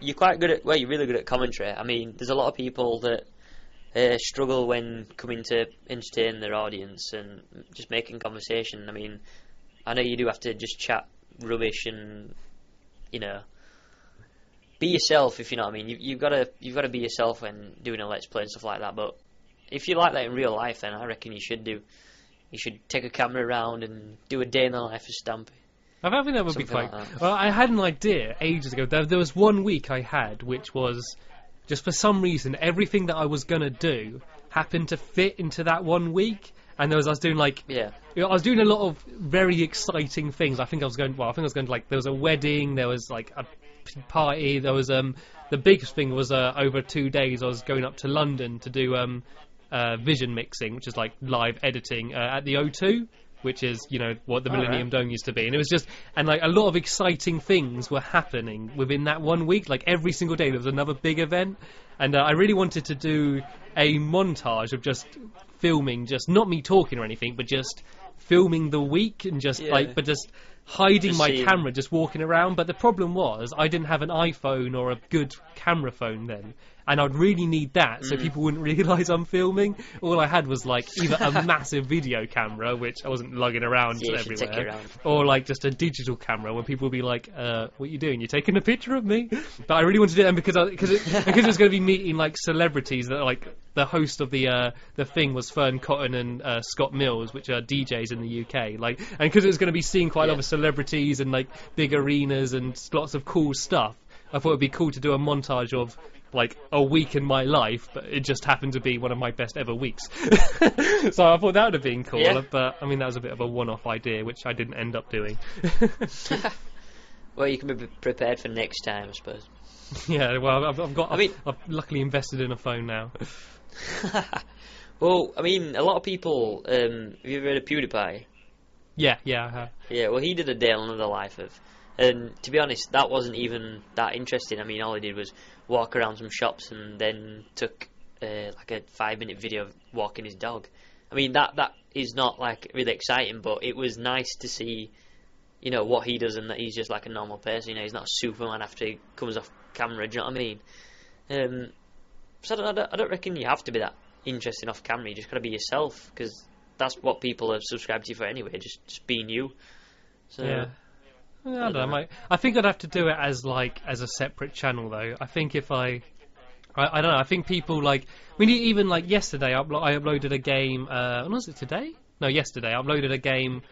you're quite good at, well, you're really good at commentary. I mean, there's a lot of people that struggle when coming to entertain their audience and just making conversation. I mean, I know you do have to just chat rubbish and, you know, be yourself, if you know what I mean. You've got to be yourself when doing a Let's Play and stuff like that. But if you like that in real life, then I reckon you should take a camera around and do a day in the life of Stampy. I think that would be quite. Like Well, I had an idea ages ago. There was one week I had, which was, just for some reason, everything that I was going to do happened to fit into that 1 week. And I was doing like, I was doing a lot of very exciting things. I think I was going to like, there was a wedding, there was like a party, there was, the biggest thing was, over 2 days I was going up to London to do, vision mixing, which is like live editing, at the O2. which is, you know, what the Millennium Dome used to be. And it was just, and like a lot of exciting things were happening within that 1 week. Like every single day there was another big event. And I really wanted to do a montage of just filming, just not me talking or anything, but just filming the week and just but just hiding my camera, just walking around. But the problem was I didn't have an iPhone or a good camera phone then, and I'd really need that so people wouldn't realise I'm filming. All I had was like either a massive video camera, which I wasn't lugging around everywhere, or like just a digital camera when people would be like, what are you doing? You're taking a picture of me? But I really wanted to do it because it was going to be meeting like celebrities that are like, the host of the thing was Fern Cotton and Scott Mills, which are DJs in the UK. Like, and because it was going to be seeing quite a lot of celebrities and like big arenas and lots of cool stuff, I thought it'd be cool to do a montage of like a week in my life, but it just happened to be one of my best ever weeks. So I thought that would have been cool. But I mean, that was a bit of a one-off idea, which I didn't end up doing. Well, you can be prepared for next time, I suppose. Yeah, well, I've luckily invested in a phone now. Well, I mean, a lot of people. Have you ever heard of PewDiePie? Yeah, I have. Yeah, well, he did a day on the life of, and to be honest, that wasn't even that interesting. I mean, all he did was walk around some shops and then took like a 5-minute video of walking his dog. I mean, that is not like really exciting, but it was nice to see, you know, what he does and that he's just like a normal person. You know, he's not Superman after he comes off camera. Do you know what I mean? So I don't reckon you have to be that interesting off camera. You just got to be yourself, because that's what people have subscribed to you for anyway. Just being you. So, yeah. I don't know. I think I'd have to do it as a separate channel though. I think if I don't know. I think people like. I mean, even like yesterday, I uploaded a game. When was it today? No, yesterday. I uploaded a game.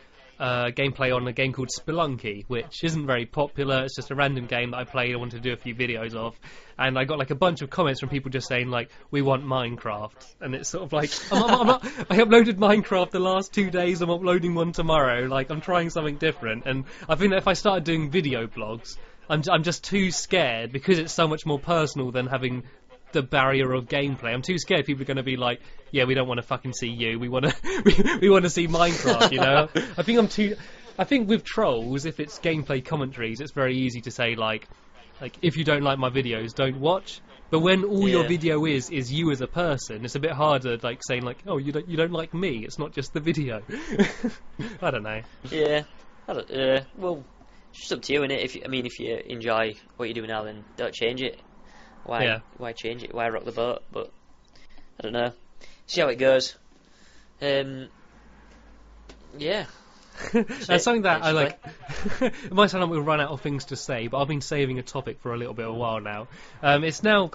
Gameplay on a game called Spelunky, which isn't very popular. It's just a random game that I played. I wanted to do a few videos of, and I got like a bunch of comments from people just saying like, "We want Minecraft," and it's sort of like, I uploaded Minecraft the last 2 days. I'm uploading one tomorrow. Like, I'm trying something different, and I think that if I started doing video blogs, I'm just too scared, because it's so much more personal than having the barrier of gameplay. I'm too scared people are going to be like, yeah, we don't want to fucking see you, we want to we want to see Minecraft, you know. I think with trolls, if it's gameplay commentaries, it's very easy to say like if you don't like my videos, don't watch. But when all your video is you as a person, it's a bit harder, like saying like, oh, you don't like me, it's not just the video. I don't know. Yeah, well, it's just up to you, innit? If you enjoy what you're doing now, then don't change it. Why change it? Why rock the boat? But I don't know. See how it goes. Yeah. That's something that I like. It might sound like we've run out of things to say, but I've been saving a topic for a little bit of a while now. It's now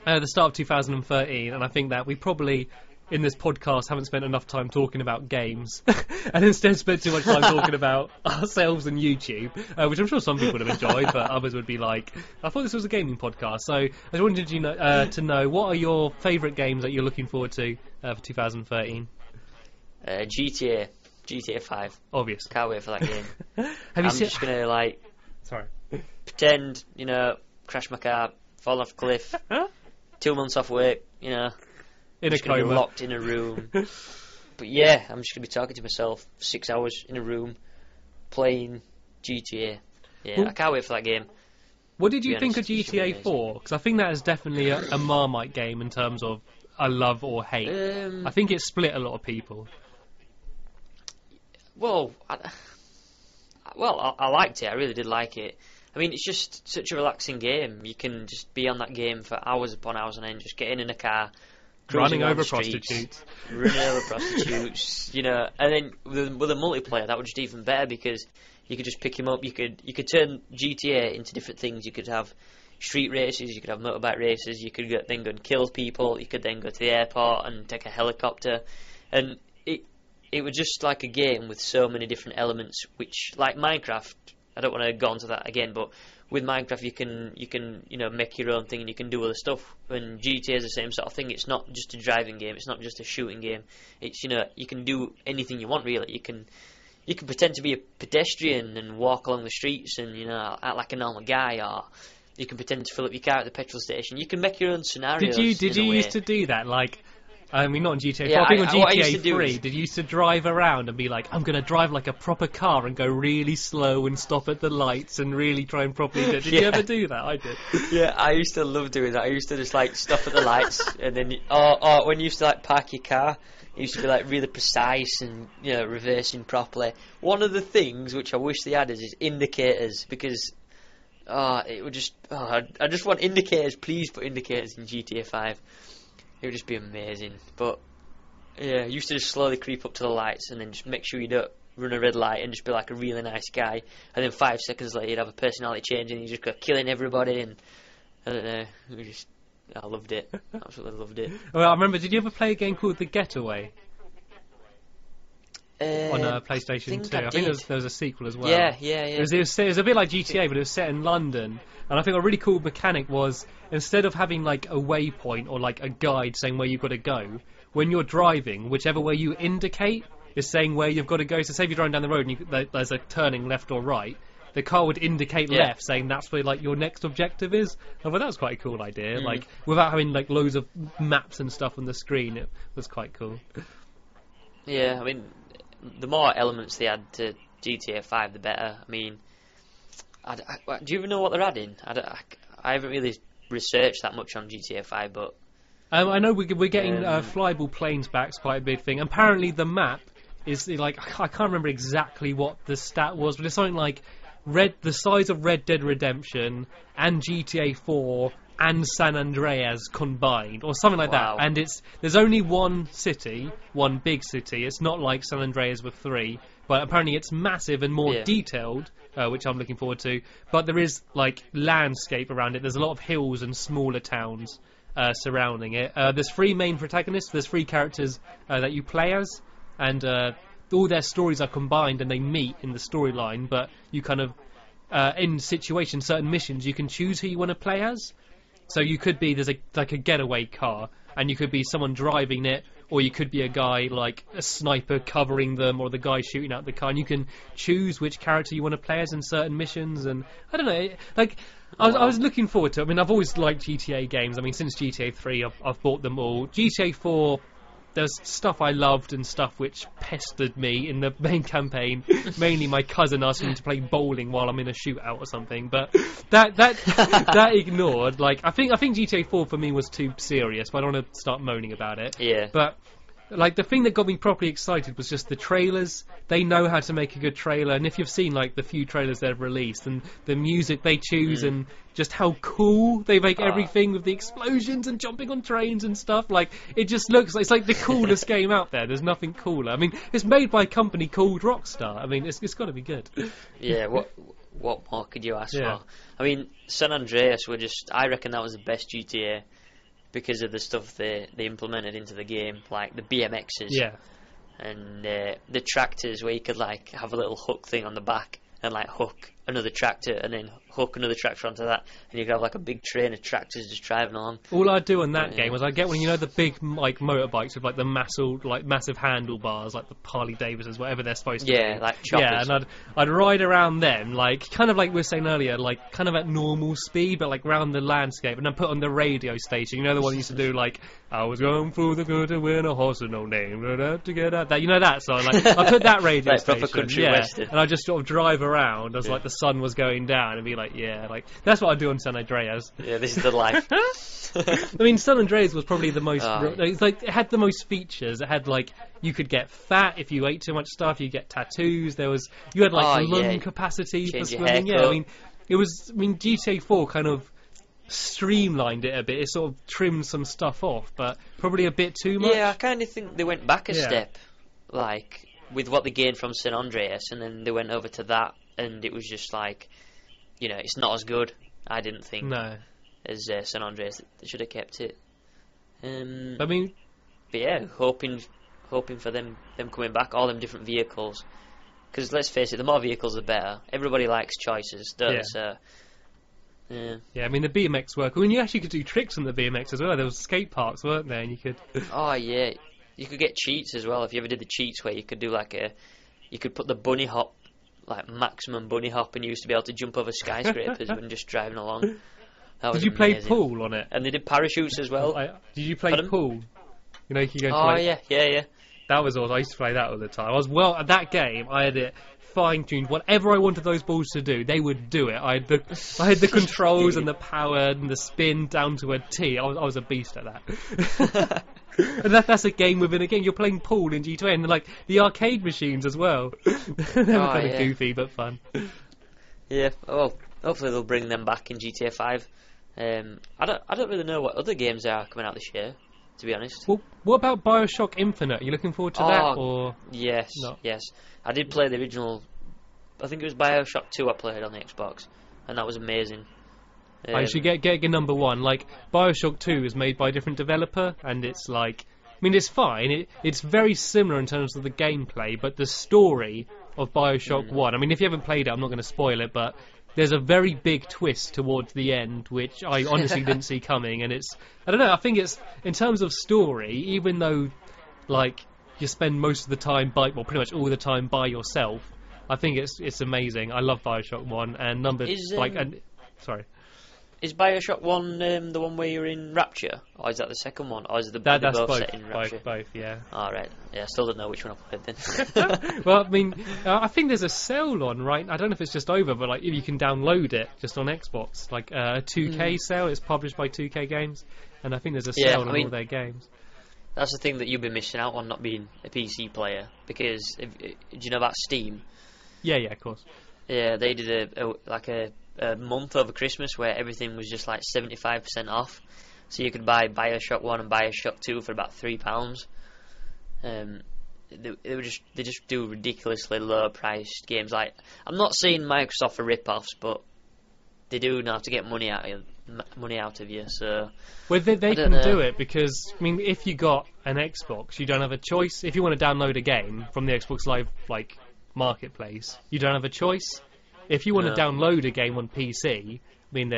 the start of 2013, and I think that we probably, in this podcast, haven't spent enough time talking about games, and instead spent too much time talking about ourselves and YouTube, which I'm sure some people would have enjoyed, but others would be like, I thought this was a gaming podcast. So I just wanted to know, what are your favourite games that you're looking forward to for 2013? GTA 5. Obvious. Can't wait for that game. I'm just gonna pretend, you know, crash my car, fall off a cliff, 2 months off work, you know, in a coma, be locked in a room. But yeah, I'm just gonna be talking to myself for 6 hours in a room, playing GTA. Yeah, I can't wait for that game. What did you think of GTA 4? Because I think that is definitely a Marmite game in terms of a love or hate. I think it split a lot of people. Well, I liked it. I really did like it. I mean, it's just such a relaxing game. You can just be on that game for hours upon hours and then just get in a car, running over prostitutes, you know. And then with a multiplayer, that would just even better, because you could just pick him up. You could turn GTA into different things. You could have street races. You could have motorbike races. You could then go and kill people. You could then go to the airport and take a helicopter, and it was just like a game with so many different elements, which, like Minecraft, I don't want to go into that again, but with Minecraft you can you know, make your own thing and you can do other stuff. And GTA is the same sort of thing. It's not just a driving game, it's not just a shooting game. It's, you know, you can do anything you want really. You can pretend to be a pedestrian and walk along the streets and, you know, act like a normal guy, or you can pretend to fill up your car at the petrol station. You can make your own scenarios. Did you used to do that? Like, I mean, not on GTA 4. Yeah, I think on what I used GTA to do 3, is- did you used to drive around and be like, I'm going to drive like a proper car and go really slow and stop at the lights and really try and properly do it? Did you Yeah. ever do that? I did. Yeah, I used to love doing that. I used to just like stop at the lights, and then or when you used to like park your car, it used to be like really precise and reversing properly. One of the things which I wish they had is indicators, because it would just I just want indicators. Please put indicators in GTA 5. It would just be amazing. But yeah, you used to just slowly creep up to the lights and then just make sure you don't run a red light and just be like a really nice guy. And then 5 seconds later, you'd have a personality change and you just go killing everybody. And I don't know, I loved it. Absolutely loved it. Well, I remember. Did you ever play a game called The Getaway on PlayStation 2? I think there was a sequel as well. Yeah. It was a bit like GTA, but it was set in London. And I think a really cool mechanic was, instead of having like a waypoint or like a guide saying where you've got to go, when you're driving, whichever way you indicate is saying where you've got to go. So say if you're driving down the road and there's a turning left or right, the car would indicate left, saying that's where like your next objective is. I thought that was quite a cool idea. Like without having like loads of maps and stuff on the screen, it was quite cool. Yeah, I mean, the more elements they add to GTA 5, the better. I mean, do you even know what they're adding? I haven't really researched that much on GTA 5, but I know we're getting flyable planes back. It's quite a big thing. Apparently, the map is like, I can't remember exactly what the stat was, but it's something like the size of Red Dead Redemption and GTA 4 and San Andreas combined, or something like that. And there's only one city, one big city. It's not like San Andreas with 3, but apparently it's massive and more detailed, which I'm looking forward to. But there is like landscape around it. There's a lot of hills and smaller towns surrounding it. There's 3 main protagonists. There's 3 characters that you play as, and all their stories are combined and they meet in the storyline. But you kind of in situations, certain missions, you can choose who you want to play as. So you could be, there's a getaway car, and you could be someone driving it, or you could be a guy like a sniper covering them, or the guy shooting out the car, and you can choose which character you want to play as in certain missions. And I don't know, like I was looking forward to it. I mean, I've always liked GTA games. I mean, since GTA 3 I've bought them all. GTA 4, there's stuff I loved and stuff which pestered me in the main campaign. Mainly my cousin asking me to play bowling while I'm in a shootout or something. But that ignored. Like I think GTA 4 for me was too serious, but I don't want to start moaning about it. Yeah. But like the thing that got me properly excited was just the trailers. They know how to make a good trailer, and if you've seen like the few trailers they've released and the music they choose and just how cool they make everything with the explosions and jumping on trains and stuff, like it just looks like it's like the coolest game out there. There's nothing cooler. I mean, it's made by a company called Rockstar. I mean, it's got to be good. Yeah, what more could you ask for? I mean, San Andreas I reckon that was the best GTA because of the stuff they implemented into the game, like the BMXs. Yeah. And the tractors where you could like have a little hook thing on the back and like hook another tractor and then hook another tractor onto that, and you could have like a big train of tractors just driving along. All I'd do on that game was I'd get one, the big like motorbikes with like the massive handlebars, like the Harley Davidsons, whatever they're supposed to be. Yeah, like choppers. Yeah, and I'd ride around them, like kind of like we were saying earlier, like kind of at normal speed, but like around the landscape, and then put on the radio station. The one you used to do like, I was going through the good to win a horse with no name, to get out. That song. Like I put that radio like station, proper country western, and I just sort of drive around as like the sun was going down and be like, like that's what I do on San Andreas. Yeah, this is the life. I mean, San Andreas was probably the most. It's like it had the most features. It had like you could get fat if you ate too much stuff. You get tattoos. You had like lung capacity for swimming. Yeah, I mean, GTA 4 kind of streamlined it a bit. It sort of trimmed some stuff off, but probably a bit too much. Yeah, I kind of think they went back a step, like with what they gained from San Andreas, and then they went over to that, and it was just like, it's not as good. I didn't think as San Andreas. They should have kept it. I mean, but yeah, hoping for them coming back, all them different vehicles. Because let's face it, the more vehicles, the better. Everybody likes choices, don't they? So, yeah, I mean the BMX work. I mean, you actually could do tricks on the BMX as well. There was skate parks, weren't there? And you could. Oh yeah, you could get cheats as well. If you ever did the cheats where you could do you could put the bunny hop, like maximum bunny hop, and you used to be able to jump over skyscrapers when just driving along. Did you play pool on it? And they did parachutes as well. Did you play pool? You know, you can go and Oh play. yeah. That was awesome. I used to play that all the time. At that game, I had it fine-tuned. Whatever I wanted those balls to do, they would do it. I had the controls and the power and the spin down to a T. I was a beast at that. And that's a game within a game. You're playing pool in G2A, and like the arcade machines as well. They were kind of goofy but fun. Yeah. Well, hopefully they'll bring them back in GTA 5. I don't really know what other games are coming out this year, to be honest. Well, what about BioShock Infinite? Are you looking forward to that, or yes, not? Yes. I did play the original. I think it was BioShock 2 I played on the Xbox, and that was amazing. I should get number one. Like BioShock 2 is made by a different developer, and it's like, I mean, it's fine. It's very similar in terms of the gameplay, but the story of BioShock 1. I mean, if you haven't played it, I'm not going to spoil it, but there's a very big twist towards the end, which I honestly didn't see coming. And I don't know. I think it's in terms of story, even though like you spend most of the time pretty much all the time by yourself. I think it's amazing. I love BioShock 1 and sorry. Is BioShock 1 the one where you're in Rapture, or is that the second one, or is it that's both both, set in Rapture? Both, yeah. All right. Yeah, I still don't know which one I played then. Well, I mean, I think there's a sale on, right? I don't know if it's just over, but like if you can download it just on Xbox, like a 2K sale. It's published by 2K Games, and I think there's a sale on all their games. That's the thing that you've been missing out on, not being a PC player, because do you know about Steam? Yeah, of course. Yeah, they did a month over Christmas where everything was just like 75% off, so you could buy BioShock 1 and BioShock 2 for about £3. They just do ridiculously low priced games. Like, I'm not saying Microsoft are rip-offs, but they do know how to get money out of you. So well, they can do it because, I mean, if you got an Xbox, you don't have a choice. If you want to download a game from the Xbox Live like marketplace, you don't have a choice. If you want to download a game on PC, I mean,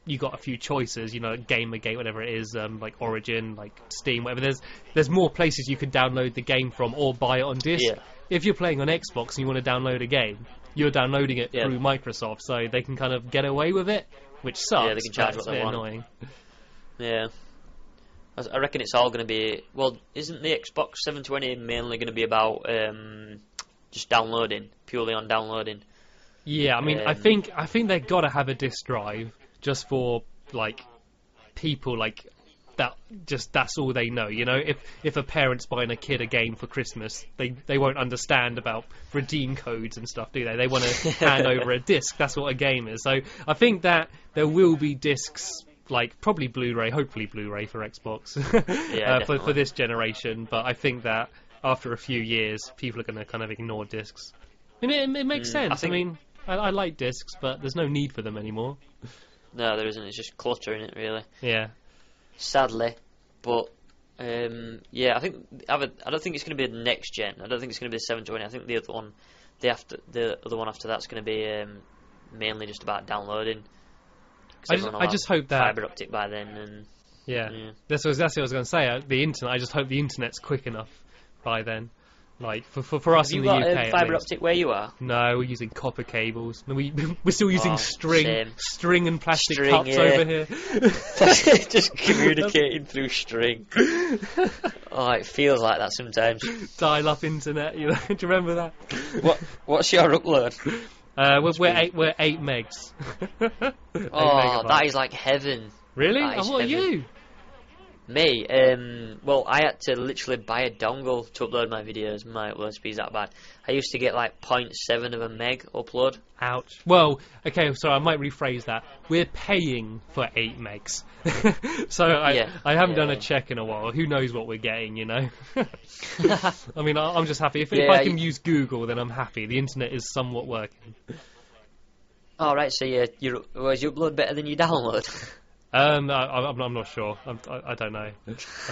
you got a few choices, you know, Gamergate, whatever it is, like Origin, like Steam, whatever. There's more places you could download the game from or buy it on disc. Yeah. If you're playing on Xbox and you want to download a game, you're downloading it through Microsoft, so they can kind of get away with it, which sucks. Yeah, they can charge what they want. Annoying. Yeah. I reckon it's all going to be... Well, isn't the Xbox 720 mainly going to be about just downloading, purely on downloading? Yeah, I mean, I think they've got to have a disc drive just for like people like that. Just that's all they know, you know. If a parent's buying a kid a game for Christmas, they won't understand about redeem codes and stuff, do they? They want to hand over a disc. That's what a game is. So I think that there will be discs, like probably Blu-ray, hopefully Blu-ray for Xbox for this generation. But I think that after a few years, people are going to kind of ignore discs. I mean, it makes sense. I mean, I like discs, but there's no need for them anymore. No, there isn't. It's just clutter in it, really. Yeah. Sadly, but I don't think it's going to be the next gen. I don't think it's going to be the 720. I think the other one after that's going to be mainly just about downloading. I just hope that fibre optic by then, and that's what I was going to say. The internet. I just hope the internet's quick enough by then. Like for us in the UK. Have you got fibre optic where you are? No, we're using copper cables. We're still using string and plastic string, cups over here. Just communicating through string. Oh, it feels like that sometimes. Dial-up internet, you know. Do you remember that? What's your upload? We're 8 megs. 8 megabytes. That is like heaven. Really? And what are you? Me? Well, I had to literally buy a dongle to upload my videos. My upload speed's that bad. I used to get like 0.7 of a meg upload. Ouch. Well, okay, so I might rephrase that. We're paying for 8 megs. So I haven't done a check in a while. Who knows what we're getting, you know? I mean, I'm just happy. If I can use Google, then I'm happy. The internet is somewhat working. Alright, so you upload better than you download? I'm not sure. I don't know.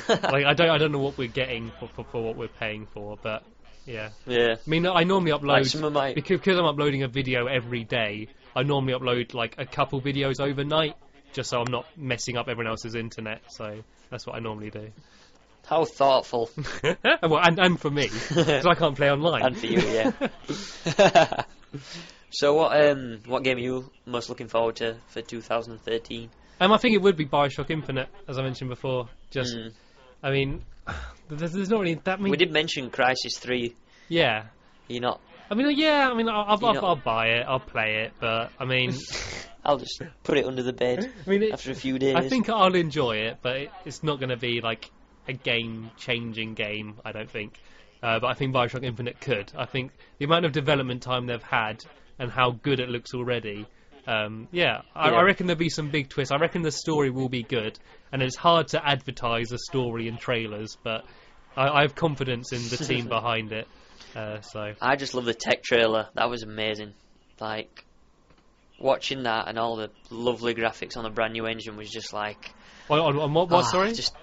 Like I don't know what we're getting for what we're paying for, but yeah. I mean, I normally upload because I'm uploading a video every day. I normally upload like a couple videos overnight, just so I'm not messing up everyone else's internet. So that's what I normally do. How thoughtful. Well, and for me, because I can't play online. And for you, yeah. So what game are you most looking forward to for 2013? I think it would be BioShock Infinite, as I mentioned before. I mean, There's not really that many. We did mention Crisis 3. Yeah. You're not. I mean, yeah. I mean, I'll buy it. I'll play it. But I mean, I'll just put it under the bed after a few days. I think I'll enjoy it, but it's not going to be like a game-changing game. I don't think. But I think Bioshock Infinite could. I think the amount of development time they've had and how good it looks already. I reckon there'll be some big twists. I reckon the story will be good, and it's hard to advertise a story in trailers, but I have confidence in the team behind it. So I just love the tech trailer. That was amazing. Like, watching that and all the lovely graphics on the brand new engine was just like... On what sorry? Just...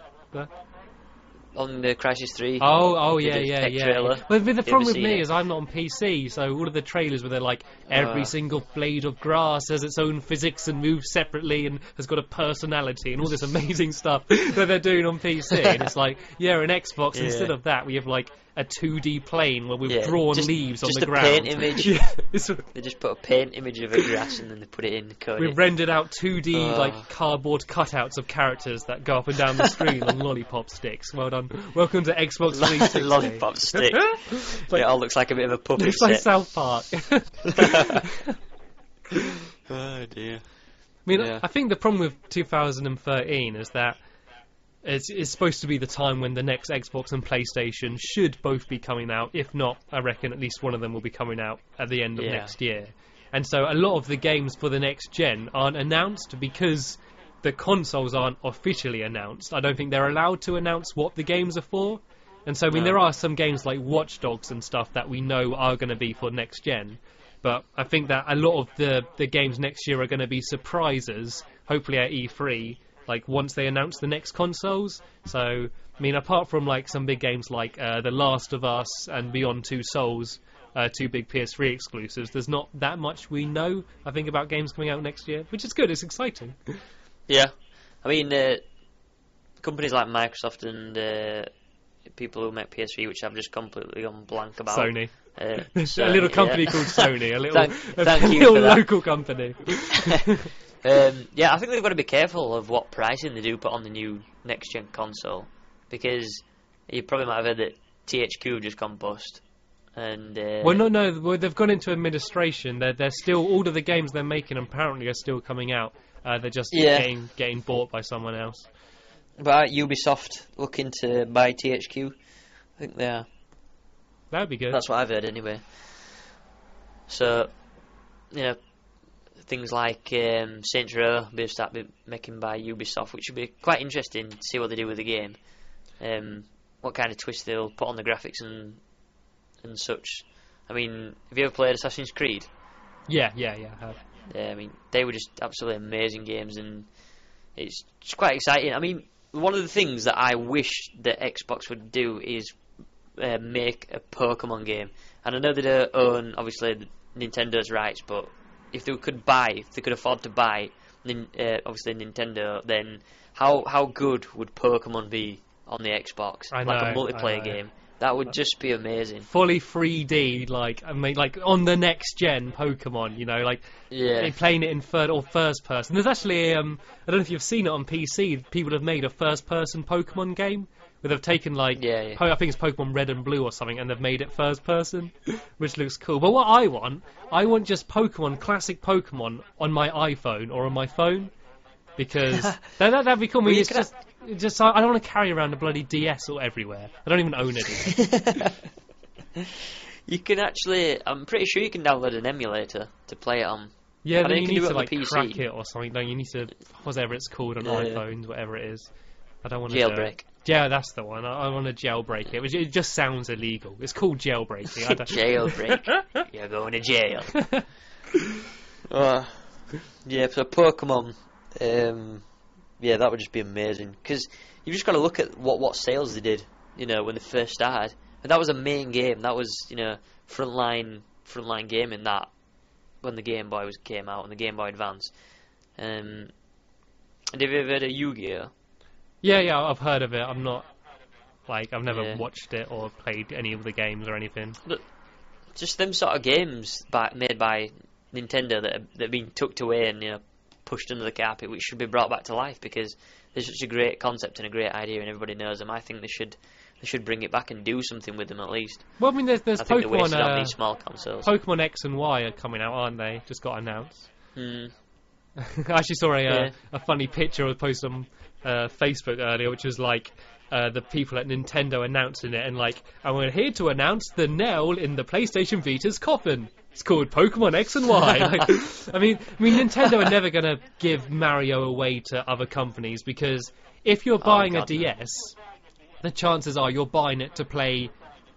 On the Crisis 3. Yeah. Trailer. But the problem with me is I'm not on PC, so all of the trailers where they're like, every single blade of grass has its own physics and moves separately and has got a personality and all this amazing stuff that they're doing on PC. And it's like, an Xbox, instead of that, we have like a 2D plane where we've drawn leaves on the ground. Just a paint image. They just put a paint image of a grass and then they put it in the code. We've rendered out 2D like cardboard cutouts of characters that go up and down the screen on lollipop sticks. Well done. Welcome to Xbox 360. Lollipop stick. It all looks like a bit of a puppet It's set. like South Park. Oh dear. I mean, I think the problem with 2013 is that it's supposed to be the time when the next Xbox and PlayStation should both be coming out. If not, I reckon at least one of them will be coming out at the end of next year. And so a lot of the games for the next gen aren't announced because the consoles aren't officially announced. I don't think they're allowed to announce what the games are for. And so, I mean, there are some games like Watch Dogs and stuff that we know are going to be for next gen. But I think that a lot of the games next year are going to be surprises, hopefully at E3, like once they announce the next consoles. So, I mean, apart from like some big games like The Last of Us and Beyond Two Souls, two big PS3 exclusives, there's not that much we know, I think, about games coming out next year, which is good, it's exciting. Yeah. I mean, companies like Microsoft and people who make PS3, which I've just completely gone blank about. Sony. Sony, a little company called Sony, a little, thank you little for that. local company. I think they've got to be careful of what pricing they do put on the new next-gen console, because you probably might have heard that THQ have just gone bust. And no, they've gone into administration. They're still, all of the games they're making apparently are still coming out. They're just getting bought by someone else. But Ubisoft looking to buy THQ? I think they are. That would be good. That's what I've heard anyway. So, things like Saints Row will start making by Ubisoft, which would be quite interesting to see what they do with the game. What kind of twist they'll put on the graphics and such. I mean, have you ever played Assassin's Creed? Yeah, I have. Yeah, I mean, they were just absolutely amazing games, and it's just quite exciting. I mean, one of the things that I wish that Xbox would do is make a Pokemon game. And I know they don't own, obviously, Nintendo's rights, but if they could afford to buy, obviously, Nintendo, then how good would Pokemon be on the Xbox? Like a multiplayer game. That would just be amazing. Fully 3D, like on the next gen Pokemon, playing it in third or first person. There's actually, I don't know if you've seen it on PC. People have made a first person Pokemon game where they've taken I think it's Pokemon Red and Blue or something, and they've made it first person, which looks cool. But what I want just classic Pokemon on my iPhone or on my phone, because that'd be cool. I mean, I don't want to carry around a bloody DS or everywhere. I don't even own it. You can actually, I'm pretty sure you can download an emulator to play it on. Yeah, then you need to PC. crack it or something. No, you need to, whatever it's called on iPhones, whatever it is. I don't want to jailbreak. Yeah, that's the one. I want to jailbreak it. It just sounds illegal. It's called jailbreaking. Jailbreak. You're going to jail. So Pokemon. That would just be amazing, because you've just got to look at what sales they did, when they first started, and that was a main game. That was frontline gaming, that when the Game Boy came out and the Game Boy Advance. And have you ever heard of Yu-Gi-Oh? Yeah, I've heard of it. I'm not I've never watched it or played any of the games or anything. But just them sort of games made by Nintendo that have been tucked away and pushed under the carpet, which should be brought back to life because there's such a great concept and a great idea, and everybody knows them. I think they should bring it back and do something with them at least. Well, I mean, there's I think they're wasted on Pokemon. these small consoles. Pokemon X and Y are coming out, aren't they? Just got announced. Hmm. I actually saw Yeah. a funny picture I posted on Facebook earlier, which was like the people at Nintendo announcing it, and like, and we're here to announce the nail in the PlayStation Vita's coffin. It's called Pokemon X and Y. Like, I mean, Nintendo are never gonna give Mario away to other companies, because if you're buying a God, no. DS, the chances are you're buying it to play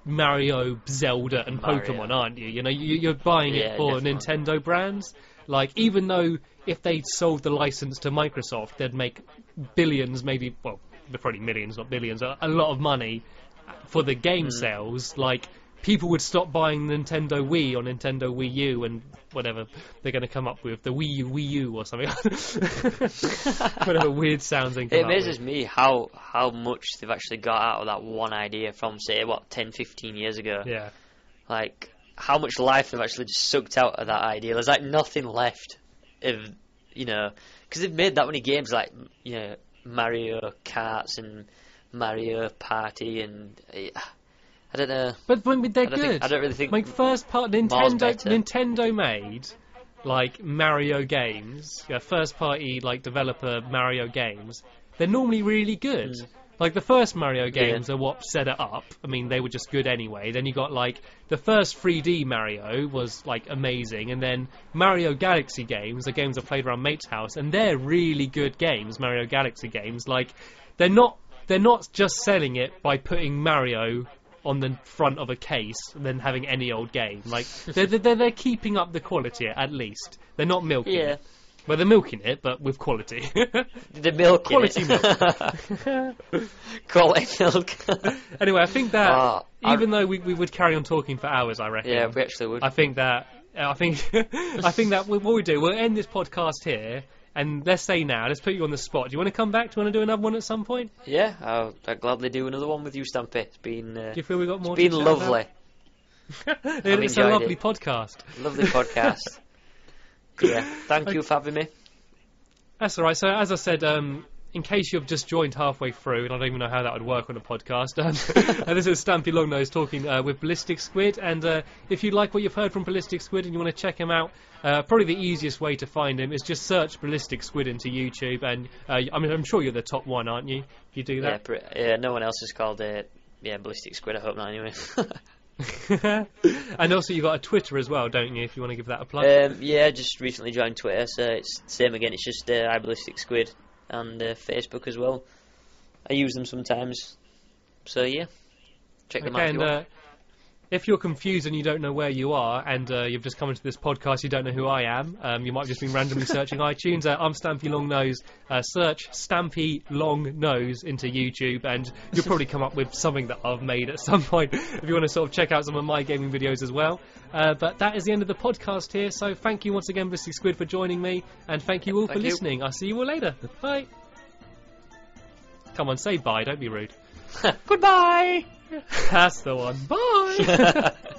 Mario, Zelda, and Mario. Pokemon, aren't you? You know, you're buying it Yeah, for definitely. Nintendo brands. Like, even though if they sold the license to Microsoft, they'd make billions, maybe, well, probably millions, not billions, a lot of money for the game sales. Like, people would stop buying Nintendo Wii or Nintendo Wii U and whatever they're going to come up with, the Wii U or something. Whatever weird sounds they come It up with. amazes me how much they've actually got out of that one idea from, say, 10, 15 years ago. Yeah. Like, how much life they've actually just sucked out of that idea. There's, like, nothing left of, you know... Because they've made that many games, like, you know, Mario Karts and Mario Party and... I don't know. But they're good. I don't really think... Like, first part, Miles better. Nintendo made, like, Mario games, first party, like, developer Mario games. They're normally really good. Like, the first Mario games are what set it up. I mean, they were just good anyway. Then you got, like, the first 3D Mario was, like, amazing. And then Mario Galaxy games, the games I played around Mate's house, and they're really good games, Mario Galaxy games. Like, they're not just selling it by putting Mario on the front of a case and then having any old game. Like, they're keeping up the quality, at least. They're not milking Yeah. it. Well, they're milking it, but with quality. The milk Quality in milk. it. Quality milk. Anyway, I think that Oh, even though we would carry on talking for hours, I reckon. Yeah, we actually would. I think that what we do, we'll end this podcast here, and let's put you on the spot. Do you want to come back? Do you want to do another one at some point? Yeah, I'll gladly do another one with you, Stampy. It's been Do you feel we got more? been to chat lovely. about? It's a enjoyed lovely it. podcast. Lovely podcast. Yeah, thank you for having me. That's all right. So, as I said, in case you've just joined halfway through, and I don't even know how that would work on a podcast, this is Stampylongnose talking with Ballistic Squid. And if you like what you've heard from Ballistic Squid and you want to check him out, probably the easiest way to find him is just search Ballistic Squid into YouTube. And I mean, I'm sure you're the top one, aren't you? You do that. Yeah, no one else is called Ballistic Squid. I hope not. Anyway. And also, you've got a Twitter as well, don't you? If you want to give that a plug. Yeah, just recently joined Twitter, so it's the same again. It's just iBallistic Squid, and Facebook as well. I use them sometimes. So yeah, check them out. If you want. If you're confused and you don't know where you are, and you've just come into this podcast, you don't know who I am, you might have just been randomly searching iTunes. I'm Stampylongnose. Search Stampylongnose into YouTube, and you'll probably come up with something that I've made at some point if you want to sort of check out some of my gaming videos as well. But that is the end of the podcast here, so thank you once again, Ballistic Squid, for joining me, and thank you all for listening. I'll see you all later. Bye. Come on, say bye, don't be rude. Goodbye! That's the one. Bye!